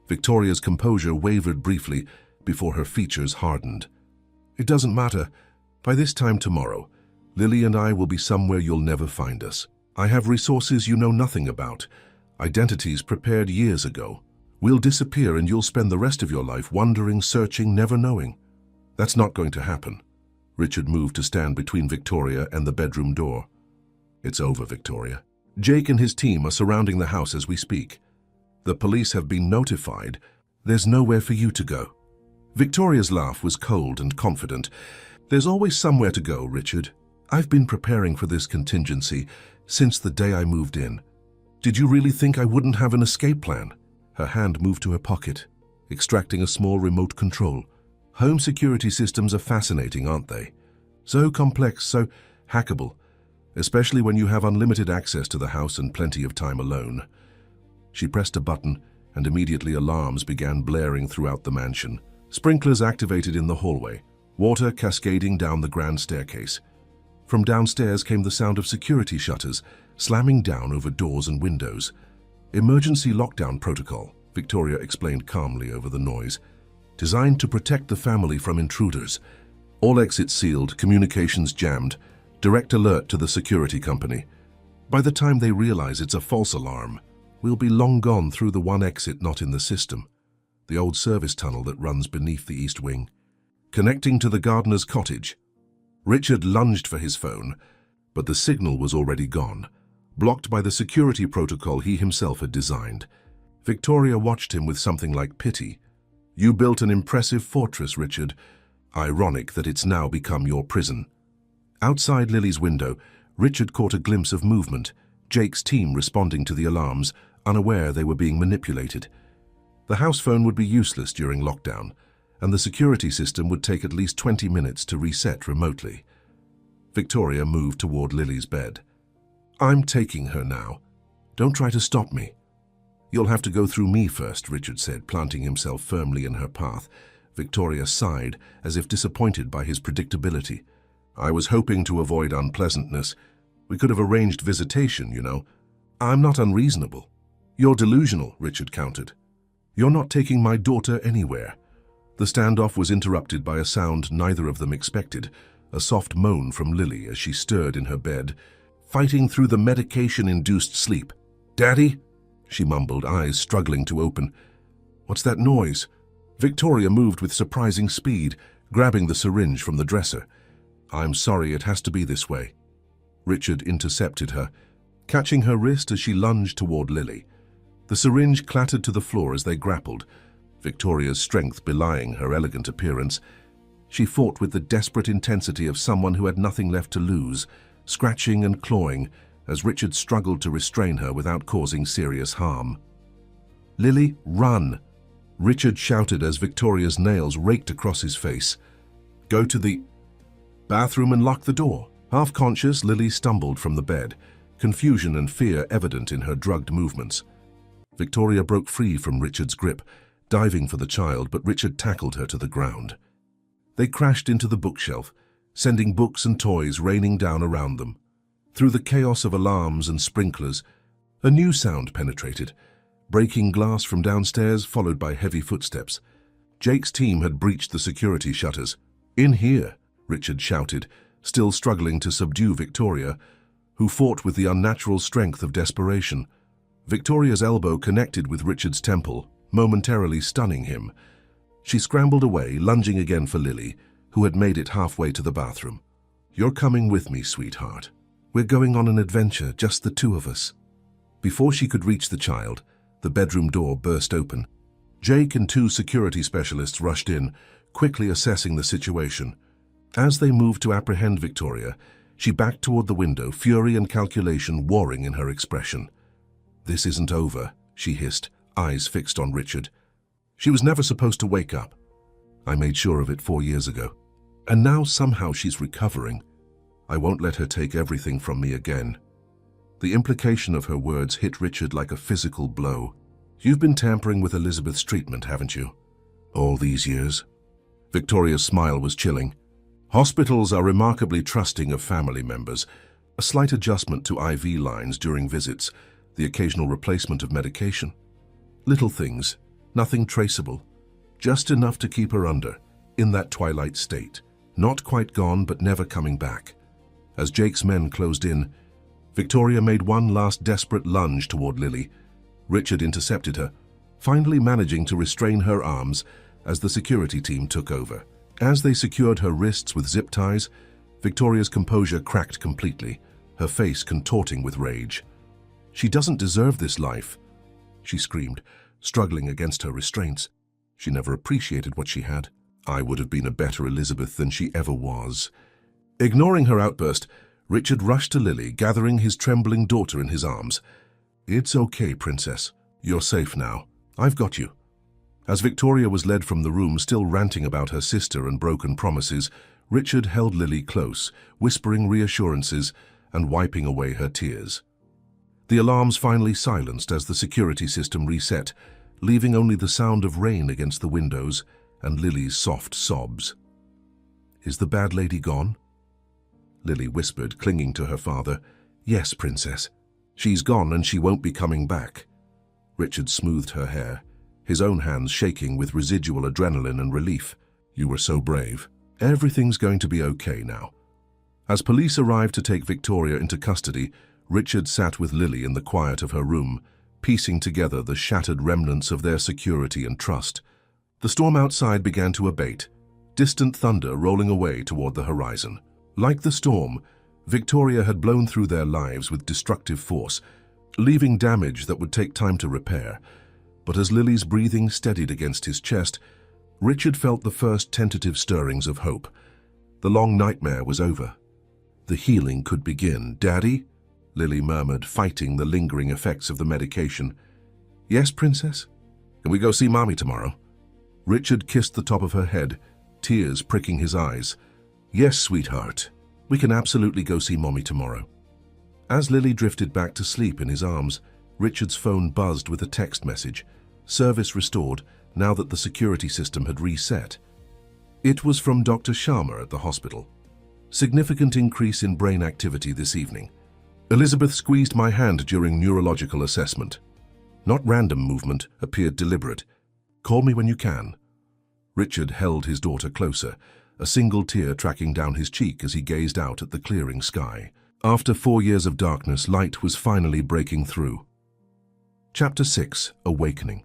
Victoria's composure wavered briefly before her features hardened. It doesn't matter. By this time tomorrow, Lily and I will be somewhere you'll never find us. I have resources you know nothing about, identities prepared years ago. We'll disappear and you'll spend the rest of your life wandering, searching, never knowing. That's not going to happen. Richard moved to stand between Victoria and the bedroom door. It's over, Victoria. Jake and his team are surrounding the house as we speak. The police have been notified. There's nowhere for you to go. Victoria's laugh was cold and confident. There's always somewhere to go, Richard. I've been preparing for this contingency since the day I moved in. Did you really think I wouldn't have an escape plan? Her hand moved to her pocket, extracting a small remote control. Home security systems are fascinating, aren't they? So complex, so hackable, especially when you have unlimited access to the house and plenty of time alone. She pressed a button, and immediately alarms began blaring throughout the mansion. Sprinklers activated in the hallway, water cascading down the grand staircase. From downstairs came the sound of security shutters slamming down over doors and windows. Emergency lockdown protocol, Victoria explained calmly over the noise. Designed to protect the family from intruders. All exits sealed, communications jammed. Direct alert to the security company. By the time they realize it's a false alarm, we'll be long gone through the one exit not in the system. The old service tunnel that runs beneath the east wing. Connecting to the gardener's cottage. Richard lunged for his phone, but the signal was already gone, blocked by the security protocol he himself had designed. Victoria watched him with something like pity. You built an impressive fortress, Richard. Ironic that it's now become your prison. Outside Lily's window, Richard caught a glimpse of movement, Jake's team responding to the alarms, unaware they were being manipulated. The house phone would be useless during lockdown, and the security system would take at least 20 minutes to reset remotely. Victoria moved toward Lily's bed. I'm taking her now. Don't try to stop me. You'll have to go through me first, Richard said, planting himself firmly in her path. Victoria sighed, as if disappointed by his predictability. I was hoping to avoid unpleasantness. We could have arranged visitation, you know. I'm not unreasonable. You're delusional, Richard countered. You're not taking my daughter anywhere. The standoff was interrupted by a sound neither of them expected, a soft moan from Lily as she stirred in her bed, fighting through the medication-induced sleep. Daddy? She mumbled, eyes struggling to open. What's that noise? Victoria moved with surprising speed, grabbing the syringe from the dresser. I'm sorry, it has to be this way. Richard intercepted her, catching her wrist as she lunged toward Lily. The syringe clattered to the floor as they grappled. Victoria's strength belying her elegant appearance. She fought with the desperate intensity of someone who had nothing left to lose, scratching and clawing as Richard struggled to restrain her without causing serious harm. "Lily, run!" Richard shouted as Victoria's nails raked across his face. "Go to the bathroom and lock the door." Half conscious, Lily stumbled from the bed, confusion and fear evident in her drugged movements. Victoria broke free from Richard's grip, diving for the child, but Richard tackled her to the ground. They crashed into the bookshelf, sending books and toys raining down around them. Through the chaos of alarms and sprinklers, a new sound penetrated, breaking glass from downstairs, followed by heavy footsteps. Jake's team had breached the security shutters. "In here," Richard shouted, still struggling to subdue Victoria, who fought with the unnatural strength of desperation. Victoria's elbow connected with Richard's temple, momentarily stunning him. She scrambled away, lunging again for Lily, who had made it halfway to the bathroom. "You're coming with me, sweetheart. We're going on an adventure, just the two of us." Before she could reach the child, the bedroom door burst open. Jake and two security specialists rushed in, quickly assessing the situation. As they moved to apprehend Victoria, she backed toward the window, fury and calculation warring in her expression. "This isn't over," she hissed, eyes fixed on Richard. "She was never supposed to wake up. I made sure of it 4 years ago. And now somehow she's recovering. I won't let her take everything from me again." The implication of her words hit Richard like a physical blow. "You've been tampering with Elizabeth's treatment, haven't you? All these years?" Victoria's smile was chilling. "Hospitals are remarkably trusting of family members. A slight adjustment to IV lines during visits, the occasional replacement of medication. Little things, nothing traceable. Just enough to keep her under, in that twilight state. Not quite gone, but never coming back." As Jake's men closed in, Victoria made one last desperate lunge toward Lily. Richard intercepted her, finally managing to restrain her arms as the security team took over. As they secured her wrists with zip ties, Victoria's composure cracked completely, her face contorting with rage. "She doesn't deserve this life," she screamed, struggling against her restraints. She never appreciated what she had. "I would have been a better Elizabeth than she ever was." Ignoring her outburst, Richard rushed to Lily, gathering his trembling daughter in his arms. "It's okay, Princess. You're safe now. I've got you." As Victoria was led from the room, still ranting about her sister and broken promises, Richard held Lily close, whispering reassurances and wiping away her tears. The alarms finally silenced as the security system reset, leaving only the sound of rain against the windows and Lily's soft sobs. "Is the bad lady gone?" Lily whispered, clinging to her father. "Yes, Princess. She's gone and she won't be coming back." Richard smoothed her hair, his own hands shaking with residual adrenaline and relief. "You were so brave. Everything's going to be okay now." As police arrived to take Victoria into custody, Richard sat with Lily in the quiet of her room, piecing together the shattered remnants of their security and trust. The storm outside began to abate, distant thunder rolling away toward the horizon. Like the storm, Victoria had blown through their lives with destructive force, leaving damage that would take time to repair. But as Lily's breathing steadied against his chest, Richard felt the first tentative stirrings of hope. The long nightmare was over. The healing could begin. "Daddy?" Lily murmured, fighting the lingering effects of the medication. "Yes, Princess? Can we go see Mommy tomorrow?" Richard kissed the top of her head, tears pricking his eyes. "Yes, sweetheart. We can absolutely go see Mommy tomorrow." As Lily drifted back to sleep in his arms, Richard's phone buzzed with a text message. Service restored, now that the security system had reset. It was from Dr. Sharma at the hospital. "Significant increase in brain activity this evening. Elizabeth squeezed my hand during neurological assessment. Not random movement, appeared deliberate. Call me when you can." Richard held his daughter closer, a single tear tracking down his cheek as he gazed out at the clearing sky. After 4 years of darkness, light was finally breaking through. Chapter 6: Awakening.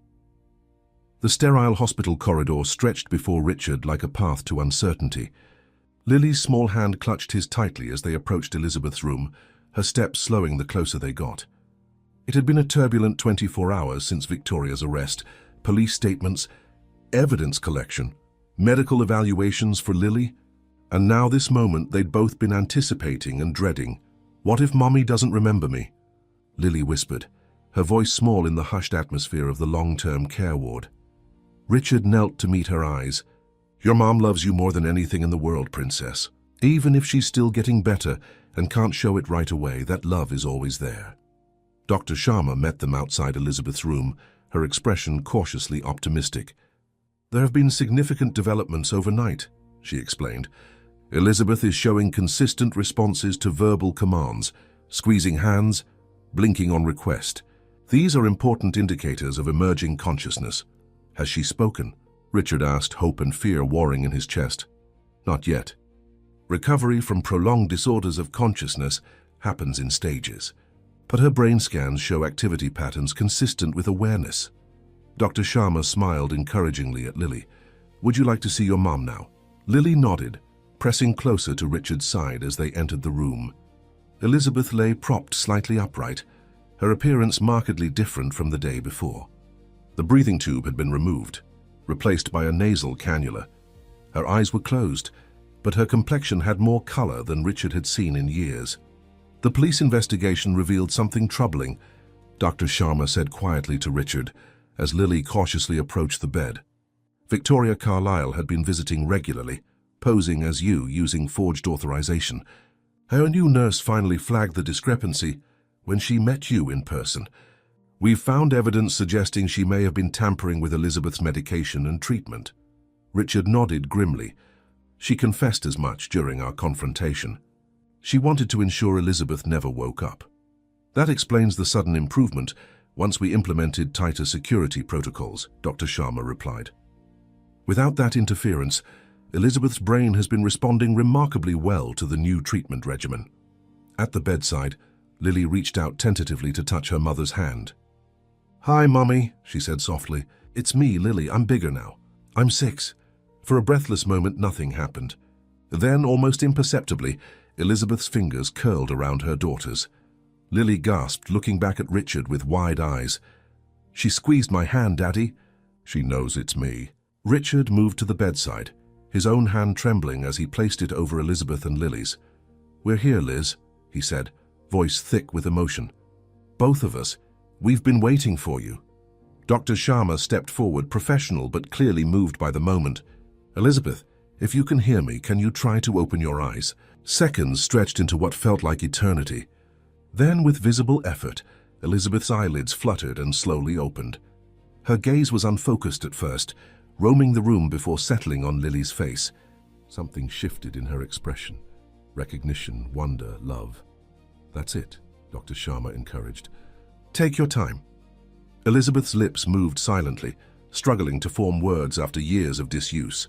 The sterile hospital corridor stretched before Richard like a path to uncertainty. Lily's small hand clutched his tightly as they approached Elizabeth's room, her steps slowing the closer they got. It had been a turbulent 24 hours since Victoria's arrest. Police statements, evidence collection, medical evaluations for Lily, and now this moment they'd both been anticipating and dreading. What if Mommy doesn't remember me? Lily whispered, her voice small in the hushed atmosphere of the long-term care ward. Richard knelt to meet her eyes. Your mom loves you more than anything in the world, Princess. Even if she's still getting better and can't show it right away, that love is always there. Dr. Sharma met them outside Elizabeth's room, her expression cautiously optimistic. There have been significant developments overnight, she explained. Elizabeth is showing consistent responses to verbal commands, squeezing hands, blinking on request. These are important indicators of emerging consciousness. Has she spoken? Richard asked, hope and fear warring in his chest. Not yet. Recovery from prolonged disorders of consciousness happens in stages, but her brain scans show activity patterns consistent with awareness. Dr. Sharma smiled encouragingly at Lily. Would you like to see your mom now? Lily nodded, pressing closer to Richard's side as they entered the room. Elizabeth lay propped slightly upright, her appearance markedly different from the day before. The breathing tube had been removed, replaced by a nasal cannula. Her eyes were closed, but her complexion had more color than Richard had seen in years. The police investigation revealed something troubling, Dr. Sharma said quietly to Richard as Lily cautiously approached the bed. Victoria Carlyle had been visiting regularly, posing as you using forged authorization. Her new nurse finally flagged the discrepancy when she met you in person. We've found evidence suggesting she may have been tampering with Elizabeth's medication and treatment. Richard nodded grimly. She confessed as much during our confrontation. She wanted to ensure Elizabeth never woke up. That explains the sudden improvement once we implemented tighter security protocols, Dr. Sharma replied. Without that interference, Elizabeth's brain has been responding remarkably well to the new treatment regimen. At the bedside, Lily reached out tentatively to touch her mother's hand. Hi, Mommy, she said softly. It's me, Lily. I'm bigger now. I'm 6. For a breathless moment, nothing happened. Then, almost imperceptibly, Elizabeth's fingers curled around her daughter's. Lily gasped, looking back at Richard with wide eyes. She squeezed my hand, Daddy. She knows it's me. Richard moved to the bedside, his own hand trembling as he placed it over Elizabeth and Lily's. We're here, Liz, he said, voice thick with emotion. Both of us. We've been waiting for you. Dr. Sharma stepped forward, professional but clearly moved by the moment. Elizabeth, if you can hear me, can you try to open your eyes? Seconds stretched into what felt like eternity. Then, with visible effort, Elizabeth's eyelids fluttered and slowly opened. Her gaze was unfocused at first, roaming the room before settling on Lily's face. Something shifted in her expression. Recognition, wonder, love. That's it, Dr. Sharma encouraged. Take your time. Elizabeth's lips moved silently, struggling to form words after years of disuse.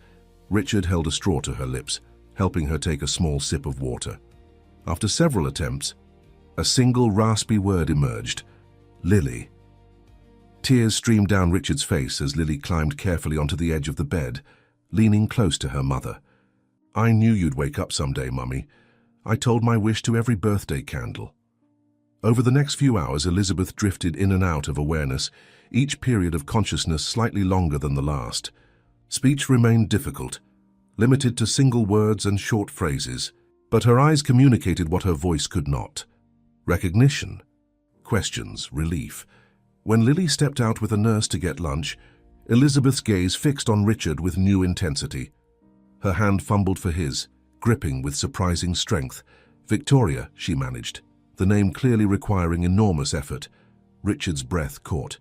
Richard held a straw to her lips, helping her take a small sip of water. After several attempts, a single raspy word emerged. Lily. Tears streamed down Richard's face as Lily climbed carefully onto the edge of the bed, leaning close to her mother. I knew you'd wake up someday, Mummy. I told my wish to every birthday candle. Over the next few hours, Elizabeth drifted in and out of awareness, each period of consciousness slightly longer than the last. Speech remained difficult, limited to single words and short phrases, but her eyes communicated what her voice could not. Recognition, questions, relief. When Lily stepped out with a nurse to get lunch, Elizabeth's gaze fixed on Richard with new intensity. Her hand fumbled for his, gripping with surprising strength. Victoria, she managed, the name clearly requiring enormous effort. Richard's breath caught.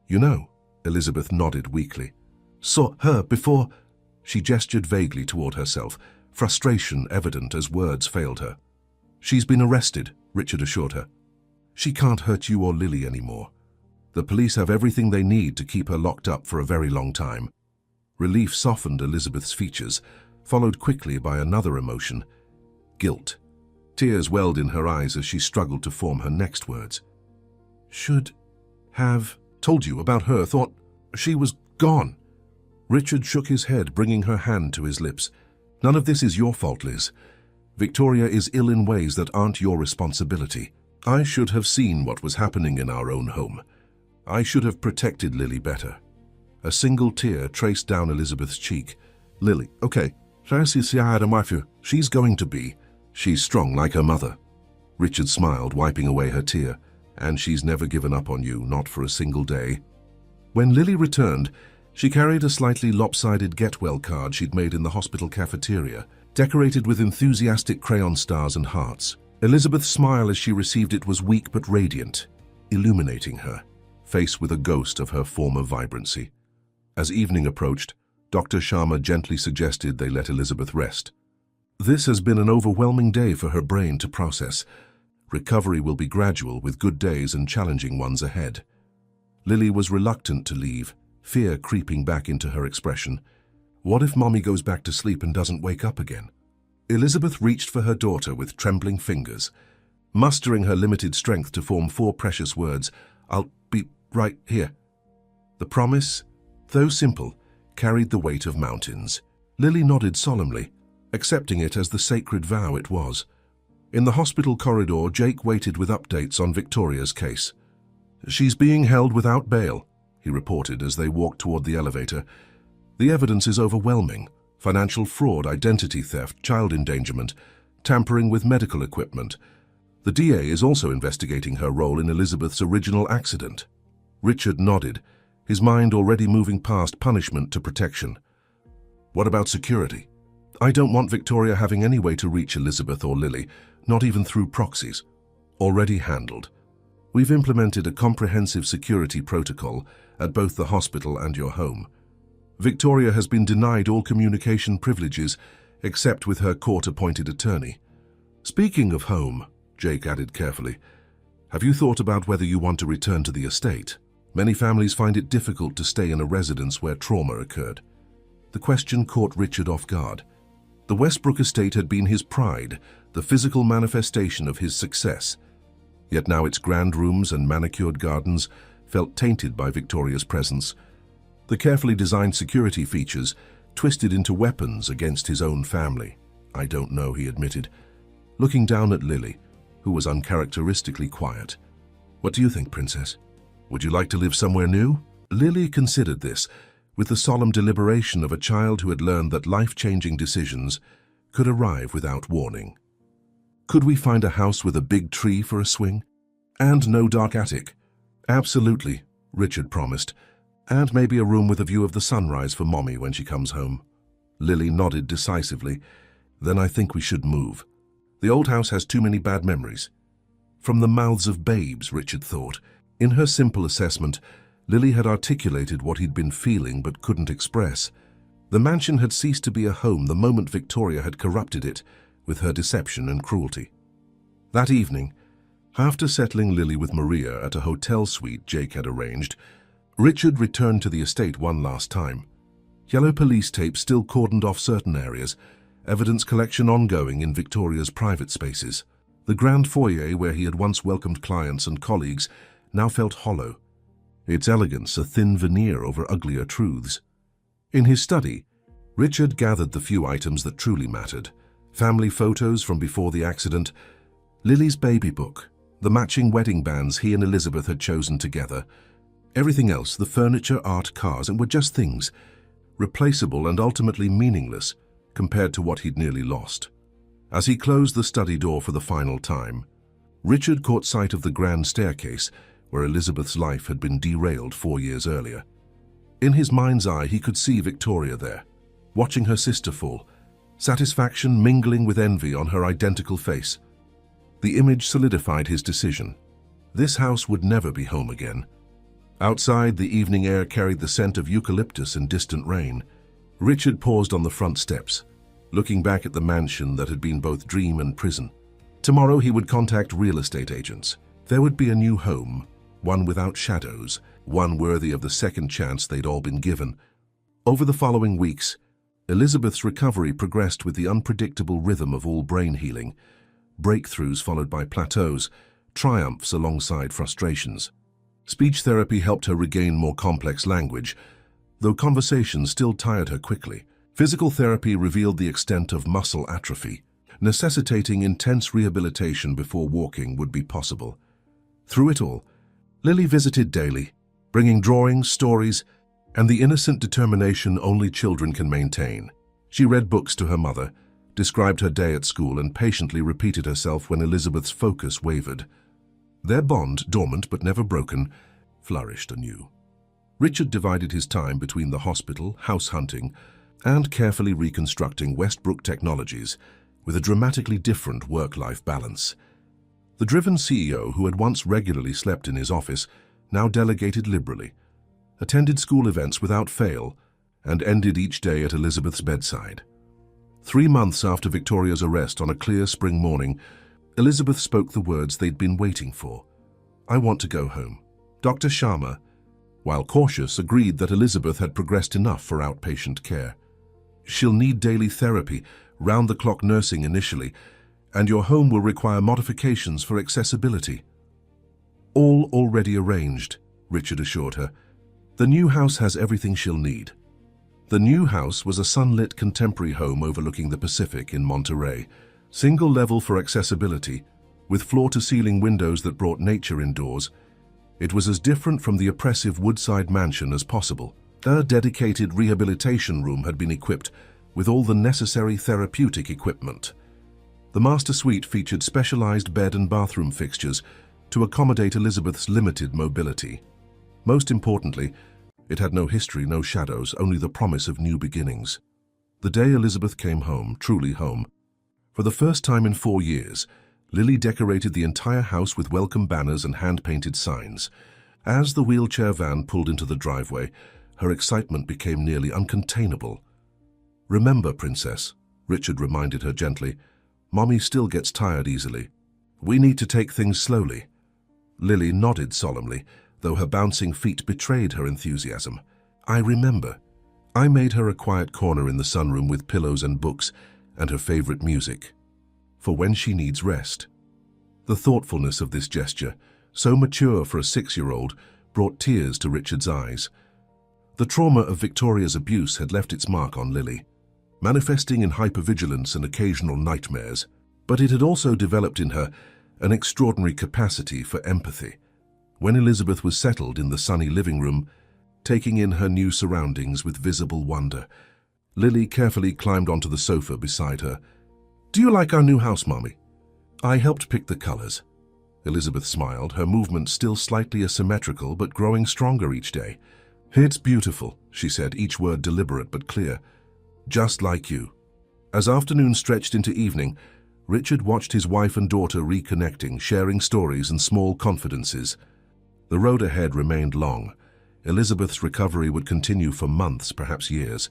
You know, Elizabeth nodded weakly. Saw her before. She gestured vaguely toward herself, frustration evident as words failed her. She's been arrested, Richard assured her. She can't hurt you or Lily anymore. The police have everything they need to keep her locked up for a very long time. Relief softened Elizabeth's features, followed quickly by another emotion, guilt. Tears welled in her eyes as she struggled to form her next words. Should have told you about her, thought she was gone. Richard shook his head, bringing her hand to his lips. None of this is your fault, Liz. Victoria is ill in ways that aren't your responsibility. I should have seen what was happening in our own home. I should have protected Lily better. A single tear traced down Elizabeth's cheek. Lily, okay, she's going to be. She's strong like her mother. Richard smiled, wiping away her tear. And she's never given up on you, not for a single day. When Lily returned, she carried a slightly lopsided get-well card she'd made in the hospital cafeteria, decorated with enthusiastic crayon stars and hearts. Elizabeth's smile as she received it was weak but radiant, illuminating her face with a ghost of her former vibrancy. As evening approached, Dr. Sharma gently suggested they let Elizabeth rest. This has been an overwhelming day for her brain to process. Recovery will be gradual, with good days and challenging ones ahead. Lily was reluctant to leave, fear creeping back into her expression. What if Mommy goes back to sleep and doesn't wake up again? Elizabeth reached for her daughter with trembling fingers. Mustering her limited strength to form 4 precious words, "I'll be right here." The promise, though simple, carried the weight of mountains. Lily nodded solemnly, accepting it as the sacred vow it was. In the hospital corridor, Jake waited with updates on Victoria's case. "She's being held without bail," he reported as they walked toward the elevator. "The evidence is overwhelming. Financial fraud, identity theft, child endangerment, tampering with medical equipment. The DA is also investigating her role in Elizabeth's original accident." Richard nodded, his mind already moving past punishment to protection. "What about security? I don't want Victoria having any way to reach Elizabeth or Lily, not even through proxies." "Already handled. We've implemented a comprehensive security protocol at both the hospital and your home. Victoria has been denied all communication privileges except with her court-appointed attorney. Speaking of home," Jake added carefully, "have you thought about whether you want to return to the estate? Many families find it difficult to stay in a residence where trauma occurred." The question caught Richard off guard. The Westbrook estate had been his pride, the physical manifestation of his success. Yet now its grand rooms and manicured gardens felt tainted by Victoria's presence. The carefully designed security features twisted into weapons against his own family. "I don't know," he admitted, looking down at Lily, who was uncharacteristically quiet. "What do you think, Princess? Would you like to live somewhere new?" Lily considered this, with the solemn deliberation of a child who had learned that life-changing decisions could arrive without warning. "Could we find a house with a big tree for a swing? And no dark attic?" "Absolutely," Richard promised. "And maybe a room with a view of the sunrise for Mommy when she comes home." Lily nodded decisively. "Then I think we should move. The old house has too many bad memories." From the mouths of babes, Richard thought. In her simple assessment, Lily had articulated what he'd been feeling but couldn't express. The mansion had ceased to be a home the moment Victoria had corrupted it with her deception and cruelty. That evening, after settling Lily with Maria at a hotel suite Jake had arranged, Richard returned to the estate one last time. Yellow police tape still cordoned off certain areas, evidence collection ongoing in Victoria's private spaces. The grand foyer where he had once welcomed clients and colleagues now felt hollow, its elegance a thin veneer over uglier truths. In his study, Richard gathered the few items that truly mattered: family photos from before the accident, Lily's baby book, the matching wedding bands he and Elizabeth had chosen together. Everything else, the furniture, art, cars, and were just things, replaceable and ultimately meaningless compared to what he'd nearly lost. As he closed the study door for the final time, Richard caught sight of the grand staircase where Elizabeth's life had been derailed 4 years earlier. In his mind's eye, he could see Victoria there, watching her sister fall, satisfaction mingling with envy on her identical face. The image solidified his decision. This house would never be home again. Outside, the evening air carried the scent of eucalyptus and distant rain. Richard paused on the front steps, looking back at the mansion that had been both dream and prison. Tomorrow he would contact real estate agents. There would be a new home, one without shadows, one worthy of the second chance they'd all been given. Over the following weeks, Elizabeth's recovery progressed with the unpredictable rhythm of all brain healing, breakthroughs followed by plateaus, triumphs alongside frustrations. Speech therapy helped her regain more complex language, though conversation still tired her quickly. Physical therapy revealed the extent of muscle atrophy, necessitating intense rehabilitation before walking would be possible. Through it all, Lily visited daily, bringing drawings, stories, and the innocent determination only children can maintain. She read books to her mother, described her day at school, and patiently repeated herself when Elizabeth's focus wavered. Their bond, dormant but never broken, flourished anew. Richard divided his time between the hospital, house hunting, and carefully reconstructing Westbrook Technologies with a dramatically different work-life balance. The driven CEO, who had once regularly slept in his office, now delegated liberally, attended school events without fail, and ended each day at Elizabeth's bedside. 3 months after Victoria's arrest on a clear spring morning, Elizabeth spoke the words they'd been waiting for. "I want to go home." Dr. Sharma, while cautious, agreed that Elizabeth had progressed enough for outpatient care. "She'll need daily therapy, round-the-clock nursing initially, and your home will require modifications for accessibility." "All already arranged," Richard assured her. "The new house has everything she'll need." The new house was a sunlit contemporary home overlooking the Pacific in Monterey, single level for accessibility, with floor-to-ceiling windows that brought nature indoors. It was as different from the oppressive woodside mansion as possible. A dedicated rehabilitation room had been equipped with all the necessary therapeutic equipment. The master suite featured specialized bed and bathroom fixtures to accommodate Elizabeth's limited mobility. Most importantly, it had no history, no shadows, only the promise of new beginnings. The day Elizabeth came home, truly home, for the first time in 4 years, Lily decorated the entire house with welcome banners and hand-painted signs. As the wheelchair van pulled into the driveway, her excitement became nearly uncontainable. "Remember, Princess," Richard reminded her gently, "Mommy still gets tired easily. We need to take things slowly." Lily nodded solemnly, though her bouncing feet betrayed her enthusiasm. "I remember." I made her a quiet corner in the sunroom with pillows and books and her favorite music, for when she needs rest. The thoughtfulness of this gesture, so mature for a 6-year-old, brought tears to Richard's eyes. The trauma of Victoria's abuse had left its mark on Lily, manifesting in hypervigilance and occasional nightmares, but it had also developed in her an extraordinary capacity for empathy. When Elizabeth was settled in the sunny living room, taking in her new surroundings with visible wonder, Lily carefully climbed onto the sofa beside her. "Do you like our new house, Mommy?" "I helped pick the colors." Elizabeth smiled, her movements still slightly asymmetrical but growing stronger each day. "It's beautiful," she said, each word deliberate but clear. "Just like you." As afternoon stretched into evening, Richard watched his wife and daughter reconnecting, sharing stories and small confidences. The road ahead remained long. Elizabeth's recovery would continue for months, perhaps years.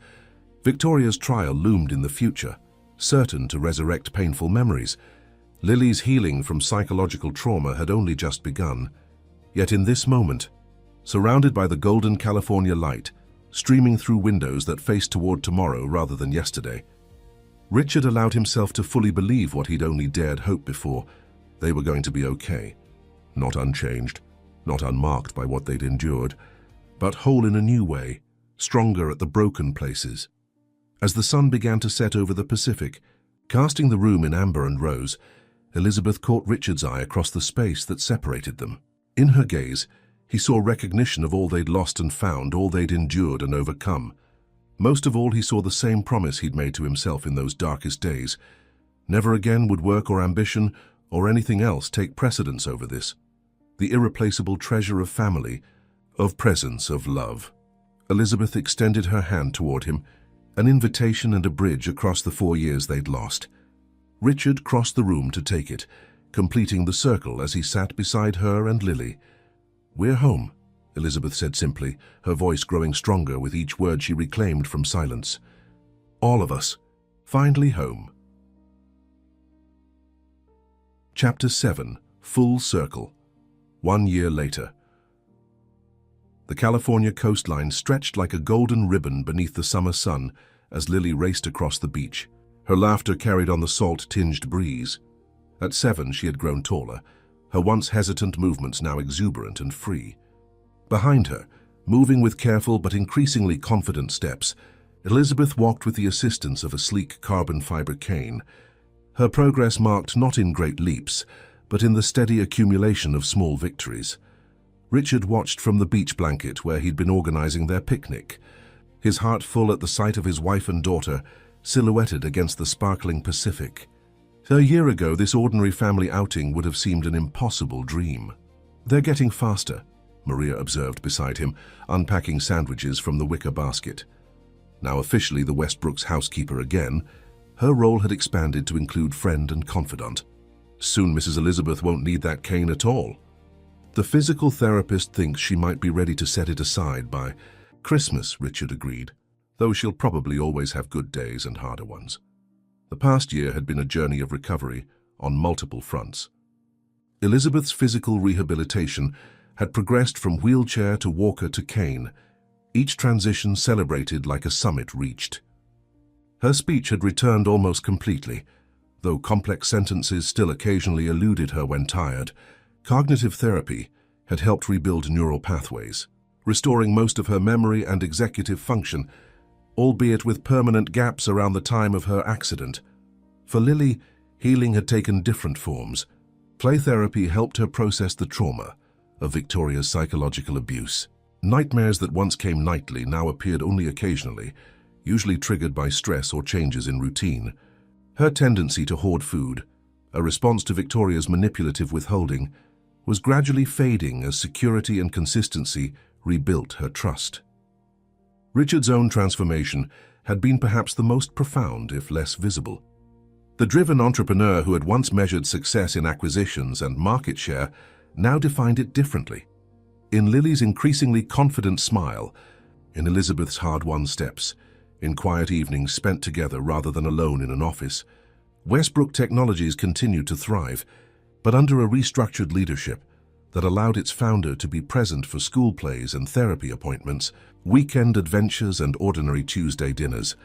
Victoria's trial loomed in the future, certain to resurrect painful memories. Lily's healing from psychological trauma had only just begun. Yet in this moment, surrounded by the golden California light, streaming through windows that faced toward tomorrow rather than yesterday, Richard allowed himself to fully believe what he'd only dared hope before. They were going to be okay. Not unchanged, not unmarked by what they'd endured, but whole in a new way, stronger at the broken places. As the sun began to set over the Pacific, casting the room in amber and rose, Elizabeth caught Richard's eye across the space that separated them. In her gaze, he saw recognition of all they'd lost and found, all they'd endured and overcome. Most of all, he saw the same promise he'd made to himself in those darkest days. Never again would work or ambition or anything else take precedence over this. The irreplaceable treasure of family, of presence, of love. Elizabeth extended her hand toward him, an invitation and a bridge across the 4 years they'd lost. Richard crossed the room to take it, completing the circle as he sat beside her and Lily. "We're home," Elizabeth said simply, her voice growing stronger with each word she reclaimed from silence. "All of us, finally home." Chapter 7. Full Circle. 1 year later. The California coastline stretched like a golden ribbon beneath the summer sun as Lily raced across the beach. Her laughter carried on the salt-tinged breeze. At 7, she had grown taller, her once hesitant movements now exuberant and free. Behind her, moving with careful but increasingly confident steps, Elizabeth walked with the assistance of a sleek carbon fiber cane. Her progress marked not in great leaps, but in the steady accumulation of small victories. Richard watched from the beach blanket where he'd been organizing their picnic, his heart full at the sight of his wife and daughter, silhouetted against the sparkling Pacific. A year ago, this ordinary family outing would have seemed an impossible dream. "They're getting faster," Maria observed beside him, unpacking sandwiches from the wicker basket. Now officially the Westbrooks' housekeeper again, her role had expanded to include friend and confidant. Soon Mrs. Elizabeth won't need that cane at all. The physical therapist thinks she might be ready to set it aside by Christmas, Richard agreed, though she'll probably always have good days and harder ones. The past year had been a journey of recovery on multiple fronts. Elizabeth's physical rehabilitation had progressed from wheelchair to walker to cane, each transition celebrated like a summit reached. Her speech had returned almost completely, though complex sentences still occasionally eluded her when tired. Cognitive therapy had helped rebuild neural pathways, restoring most of her memory and executive function, albeit with permanent gaps around the time of her accident. For Lily, healing had taken different forms. Play therapy helped her process the trauma of Victoria's psychological abuse. Nightmares that once came nightly now appeared only occasionally, usually triggered by stress or changes in routine. Her tendency to hoard food, a response to Victoria's manipulative withholding, was gradually fading as security and consistency rebuilt her trust. Richard's own transformation had been perhaps the most profound, if less visible. The driven entrepreneur who had once measured success in acquisitions and market share now defined it differently. In Lily's increasingly confident smile, in Elizabeth's hard-won steps, in quiet evenings spent together rather than alone in an office, Westbrook Technologies continued to thrive, but under a restructured leadership that allowed its founder to be present for school plays and therapy appointments, weekend adventures and ordinary Tuesday dinners.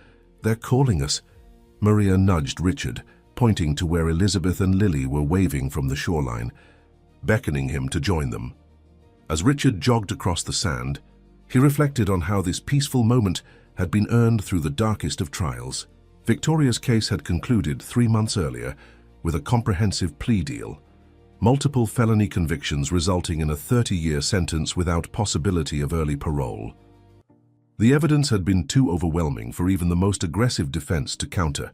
"They're calling us," Maria nudged Richard, pointing to where Elizabeth and Lily were waving from the shoreline, beckoning him to join them. As Richard jogged across the sand, he reflected on how this peaceful moment had been earned through the darkest of trials. Victoria's case had concluded 3 months earlier with a comprehensive plea deal, multiple felony convictions resulting in a 30-year sentence without possibility of early parole. The evidence had been too overwhelming for even the most aggressive defense to counter.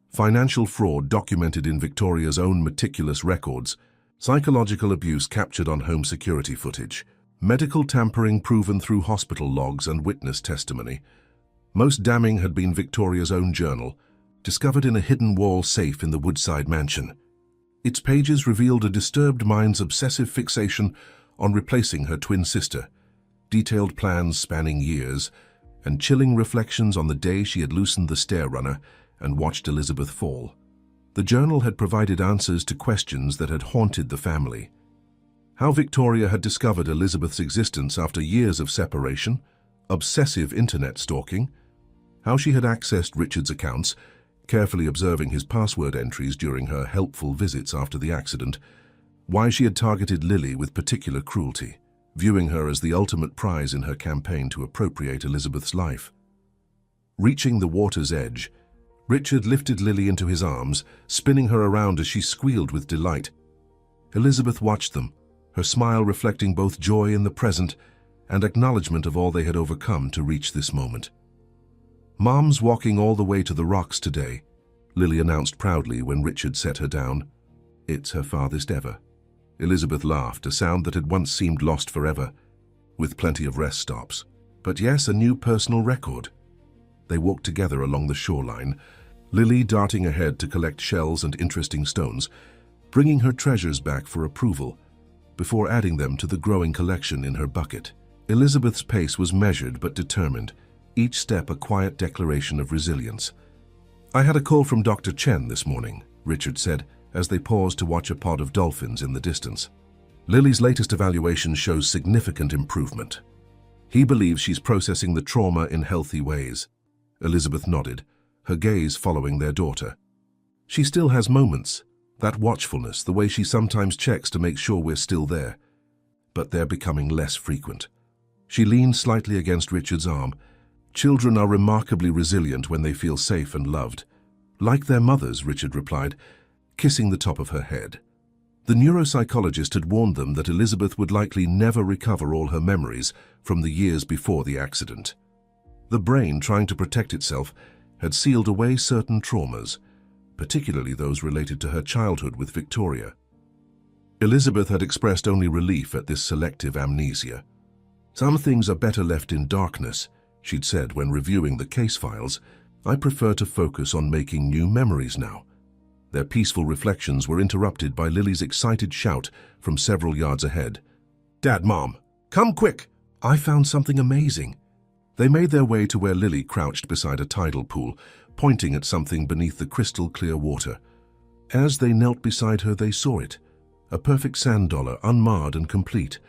Financial fraud documented in Victoria's own meticulous records, psychological abuse captured on home security footage, medical tampering proven through hospital logs and witness testimony. Most damning had been Victoria's own journal, discovered in a hidden wall safe in the Woodside mansion. Its pages revealed a disturbed mind's obsessive fixation on replacing her twin sister, detailed plans spanning years, and chilling reflections on the day she had loosened the stair runner and watched Elizabeth fall. The journal had provided answers to questions that had haunted the family. How Victoria had discovered Elizabeth's existence after years of separation, obsessive internet stalking, how she had accessed Richard's accounts, carefully observing his password entries during her helpful visits after the accident, why she had targeted Lily with particular cruelty, viewing her as the ultimate prize in her campaign to appropriate Elizabeth's life. Reaching the water's edge, Richard lifted Lily into his arms, spinning her around as she squealed with delight. Elizabeth watched them, her smile reflecting both joy in the present and acknowledgement of all they had overcome to reach this moment. "Mom's walking all the way to the rocks today," Lily announced proudly when Richard set her down. "It's her farthest ever." Elizabeth laughed, a sound that had once seemed lost forever, with plenty of rest stops. But yes, a new personal record. They walked together along the shoreline, Lily darting ahead to collect shells and interesting stones, bringing her treasures back for approval, before adding them to the growing collection in her bucket. Elizabeth's pace was measured but determined, each step a quiet declaration of resilience. "I had a call from Dr. Chen this morning," Richard said, as they paused to watch a pod of dolphins in the distance. "Lily's latest evaluation shows significant improvement. He believes she's processing the trauma in healthy ways." Elizabeth nodded, her gaze following their daughter. "She still has moments, that watchfulness, the way she sometimes checks to make sure we're still there. But they're becoming less frequent." She leaned slightly against Richard's arm. "Children are remarkably resilient when they feel safe and loved." "Like their mothers," Richard replied, kissing the top of her head. The neuropsychologist had warned them that Elizabeth would likely never recover all her memories from the years before the accident. The brain, trying to protect itself, had sealed away certain traumas, particularly those related to her childhood with Victoria. Elizabeth had expressed only relief at this selective amnesia. "Some things are better left in darkness," she'd said when reviewing the case files. "I prefer to focus on making new memories now." Their peaceful reflections were interrupted by Lily's excited shout from several yards ahead. "Dad, Mom, come quick! I found something amazing." They made their way to where Lily crouched beside a tidal pool, pointing at something beneath the crystal-clear water. As they knelt beside her, they saw it, a perfect sand dollar, unmarred and complete.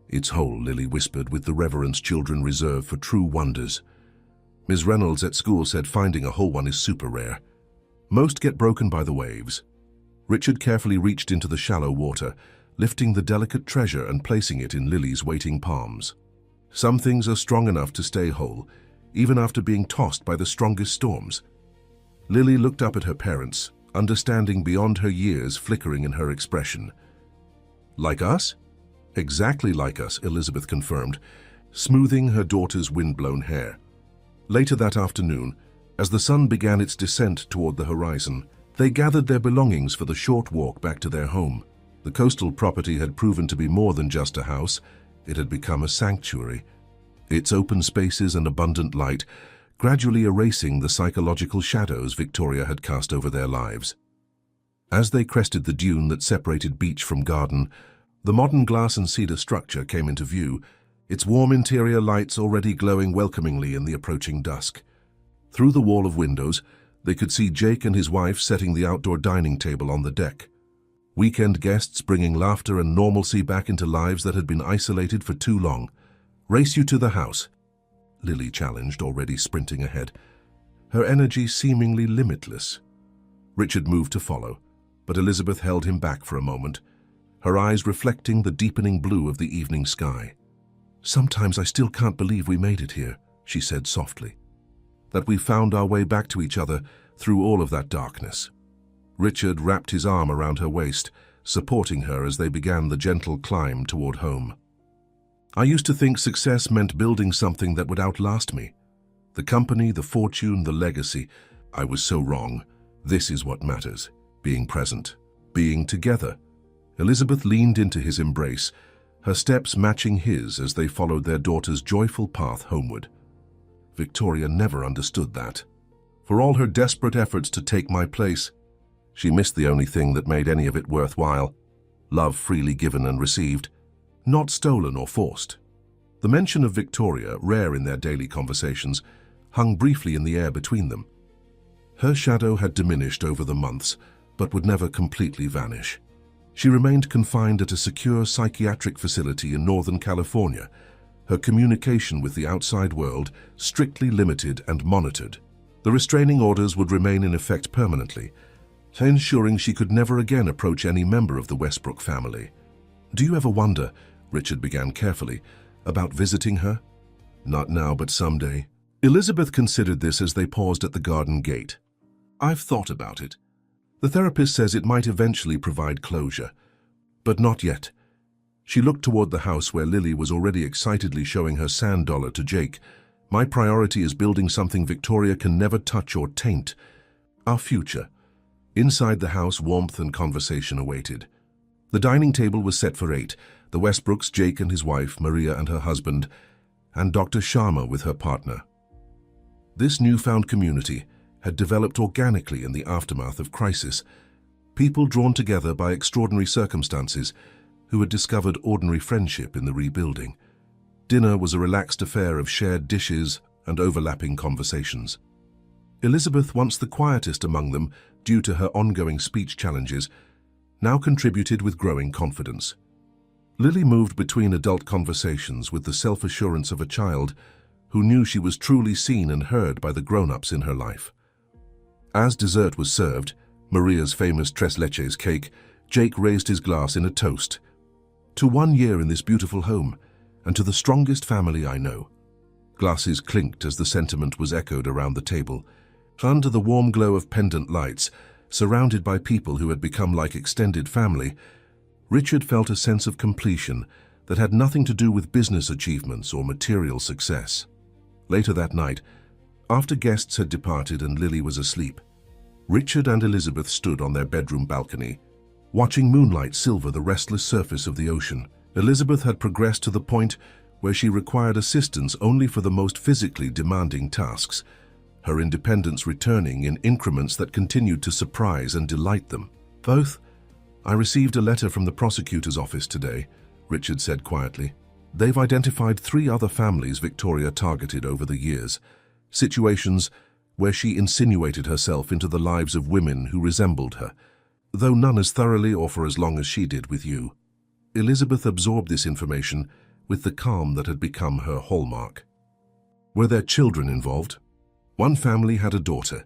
"It's whole," Lily whispered with the reverence children reserve for true wonders. Ms. Reynolds at school said finding a whole one is super rare. Most get broken by the waves. Richard carefully reached into the shallow water, lifting the delicate treasure and placing it in Lily's waiting palms. Some things are strong enough to stay whole, even after being tossed by the strongest storms. Lily looked up at her parents, understanding beyond her years flickering in her expression. "Like us?" "Exactly like us," Elizabeth confirmed, smoothing her daughter's wind-blown hair. Later that afternoon, as the sun began its descent toward the horizon, they gathered their belongings for the short walk back to their home. The coastal property had proven to be more than just a house. It had become a sanctuary, its open spaces and abundant light gradually erasing the psychological shadows Victoria had cast over their lives. As they crested the dune that separated beach from garden, the modern glass and cedar structure came into view, its warm interior lights already glowing welcomingly in the approaching dusk. Through the wall of windows, they could see Jake and his wife setting the outdoor dining table on the deck. Weekend guests bringing laughter and normalcy back into lives that had been isolated for too long. "Race you to the house," Lily challenged, already sprinting ahead, her energy seemingly limitless. Richard moved to follow, but Elizabeth held him back for a moment, her eyes reflecting the deepening blue of the evening sky. "Sometimes I still can't believe we made it here," she said softly. "That we found our way back to each other through all of that darkness." Richard wrapped his arm around her waist, supporting her as they began the gentle climb toward home. "I used to think success meant building something that would outlast me. The company, the fortune, the legacy. I was so wrong. This is what matters. Being present. Being together." Elizabeth leaned into his embrace, her steps matching his as they followed their daughter's joyful path homeward. Victoria never understood that. For all her desperate efforts to take my place, she missed the only thing that made any of it worthwhile: love freely given and received, not stolen or forced. The mention of Victoria, rare in their daily conversations, hung briefly in the air between them. Her shadow had diminished over the months, but would never completely vanish. She remained confined at a secure psychiatric facility in Northern California, her communication with the outside world strictly limited and monitored. The restraining orders would remain in effect permanently, ensuring she could never again approach any member of the Westbrook family. "Do you ever wonder," Richard began carefully, "about visiting her?" "Not now, but someday." Elizabeth considered this as they paused at the garden gate. "I've thought about it. The therapist says it might eventually provide closure, but not yet." She looked toward the house where Lily was already excitedly showing her sand dollar to Jake. "My priority is building something Victoria can never touch or taint. Our future." Inside the house, warmth and conversation awaited. The dining table was set for 8, the Westbrooks, Jake and his wife, Maria and her husband, and Dr. Sharma with her partner. This newfound community had developed organically in the aftermath of crisis, people drawn together by extraordinary circumstances who had discovered ordinary friendship in the rebuilding. Dinner was a relaxed affair of shared dishes and overlapping conversations. Elizabeth, once the quietest among them due to her ongoing speech challenges, now contributed with growing confidence. Lily moved between adult conversations with the self-assurance of a child who knew she was truly seen and heard by the grown-ups in her life. As dessert was served, Maria's famous tres leches cake, Jake raised his glass in a toast. "To 1 year in this beautiful home, and to the strongest family I know." Glasses clinked as the sentiment was echoed around the table. Under the warm glow of pendant lights, surrounded by people who had become like extended family, Richard felt a sense of completion that had nothing to do with business achievements or material success. Later that night, after guests had departed and Lily was asleep, Richard and Elizabeth stood on their bedroom balcony, watching moonlight silver the restless surface of the ocean. Elizabeth had progressed to the point where she required assistance only for the most physically demanding tasks, her independence returning in increments that continued to surprise and delight them. "I received a letter from the prosecutor's office today," Richard said quietly. "They've identified 3 other families Victoria targeted over the years, situations where she insinuated herself into the lives of women who resembled her, though none as thoroughly or for as long as she did with you." Elizabeth absorbed this information with the calm that had become her hallmark. Were there children involved? One family had a daughter.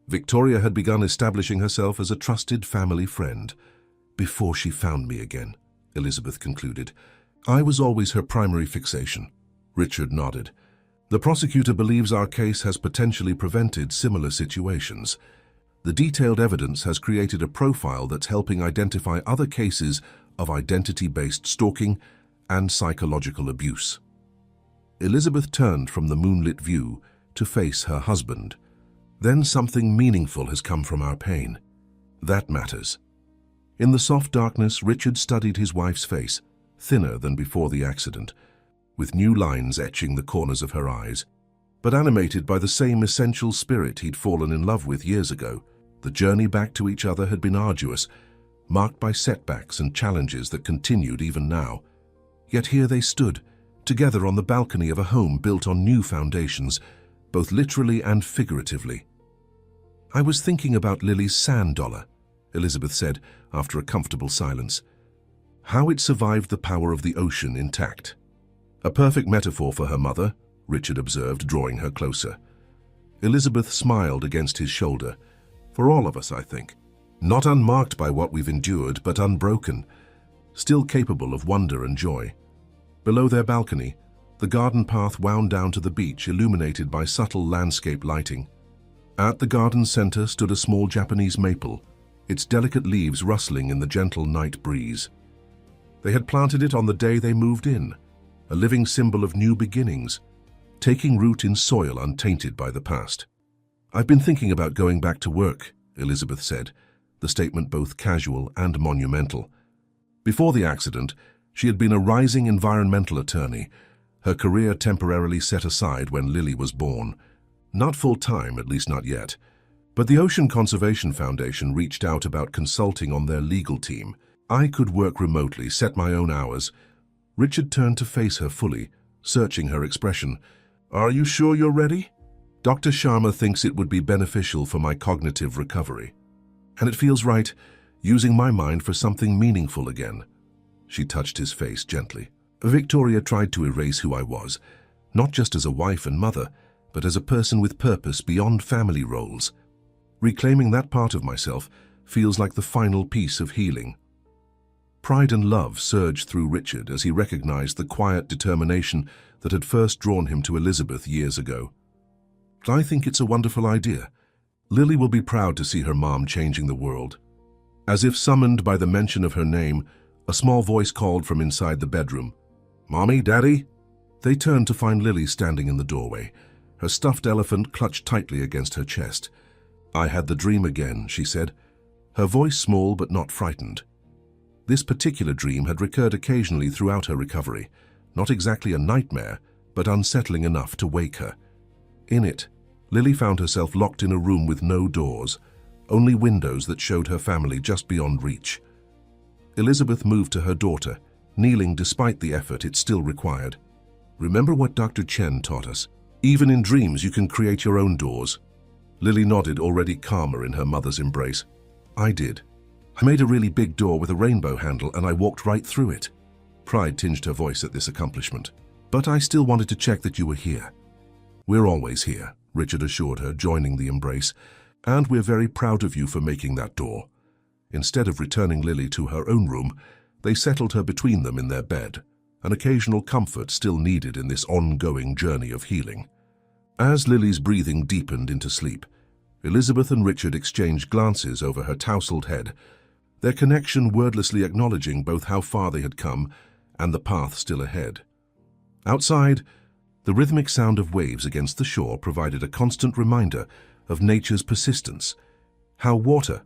Victoria had begun establishing herself as a trusted family friend. "Before she found me again," Elizabeth concluded. "I was always her primary fixation." Richard nodded. "The prosecutor believes our case has potentially prevented similar situations. The detailed evidence has created a profile that's helping identify other cases of identity-based stalking and psychological abuse." Elizabeth turned from the moonlit view to face her husband. "Then something meaningful has come from our pain. That matters." In the soft darkness, Richard studied his wife's face, thinner than before the accident, with new lines etching the corners of her eyes, but animated by the same essential spirit he'd fallen in love with years ago. The journey back to each other had been arduous, marked by setbacks and challenges that continued even now. Yet here they stood, together on the balcony of a home built on new foundations, both literally and figuratively. "I was thinking about Lily's sand dollar," Elizabeth said after a comfortable silence. "How it survived the power of the ocean intact." "A perfect metaphor for her mother," Richard observed, drawing her closer. Elizabeth smiled against his shoulder. "For all of us, I think. Not unmarked by what we've endured, but unbroken, still capable of wonder and joy." Below their balcony, the garden path wound down to the beach, illuminated by subtle landscape lighting. At the garden's center stood a small Japanese maple, its delicate leaves rustling in the gentle night breeze. They had planted it on the day they moved in, a living symbol of new beginnings, taking root in soil untainted by the past. "I've been thinking about going back to work," Elizabeth said, the statement both casual and monumental. Before the accident, she had been a rising environmental attorney, her career temporarily set aside when Lily was born. Not full-time, at least not yet. But the Ocean Conservation Foundation reached out about consulting on their legal team. "I could work remotely, set my own hours." Richard turned to face her fully, searching her expression. "Are you sure you're ready?" "Dr. Sharma thinks it would be beneficial for my cognitive recovery. And it feels right, using my mind for something meaningful again." She touched his face gently. "Victoria tried to erase who I was, not just as a wife and mother, but as a person with purpose beyond family roles. Reclaiming that part of myself feels like the final piece of healing." Pride and love surged through Richard as he recognized the quiet determination that had first drawn him to Elizabeth years ago. "I think it's a wonderful idea. Lily will be proud to see her mom changing the world." As if summoned by the mention of her name, a small voice called from inside the bedroom. "Mommy, Daddy?" They turned to find Lily standing in the doorway, her stuffed elephant clutched tightly against her chest. "I had the dream again," she said, her voice small but not frightened. This particular dream had recurred occasionally throughout her recovery, not exactly a nightmare, but unsettling enough to wake her. In it, Lily found herself locked in a room with no doors, only windows that showed her family just beyond reach. Elizabeth moved to her daughter, kneeling despite the effort it still required. "Remember what Dr. Chen taught us? Even in dreams you can create your own doors." Lily nodded, already calmer in her mother's embrace. "I did. I made a really big door with a rainbow handle and I walked right through it." Pride tinged her voice at this accomplishment. "But I still wanted to check that you were here." "We're always here," Richard assured her, joining the embrace. "And we're very proud of you for making that door." Instead of returning Lily to her own room, they settled her between them in their bed, an occasional comfort still needed in this ongoing journey of healing. As Lily's breathing deepened into sleep, Elizabeth and Richard exchanged glances over her tousled head. their connection wordlessly acknowledging both how far they had come and the path still ahead. Outside, the rhythmic sound of waves against the shore provided a constant reminder of nature's persistence, how water,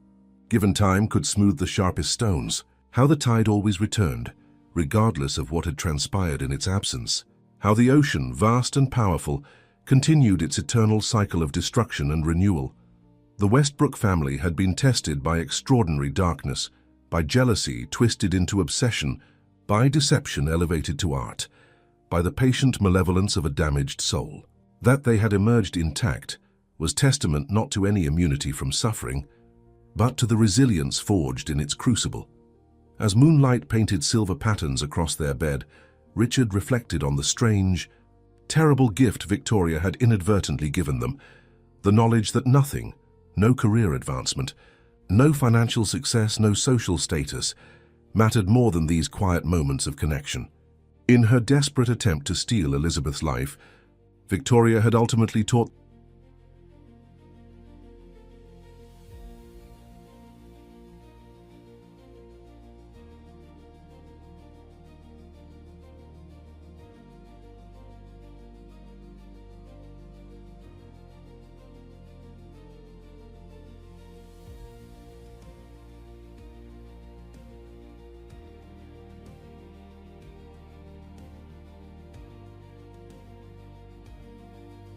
given time, could smooth the sharpest stones, how the tide always returned, regardless of what had transpired in its absence, how the ocean, vast and powerful, continued its eternal cycle of destruction and renewal. The Westbrook family had been tested by extraordinary darkness, by jealousy twisted into obsession, by deception elevated to art, by the patient malevolence of a damaged soul. That they had emerged intact was testament not to any immunity from suffering, but to the resilience forged in its crucible. As moonlight painted silver patterns across their bed, Richard reflected on the strange, terrible gift Victoria had inadvertently given them, the knowledge that nothing, no career advancement, no financial success, no social status, mattered more than these quiet moments of connection. In her desperate attempt to steal Elizabeth's life, Victoria had ultimately taught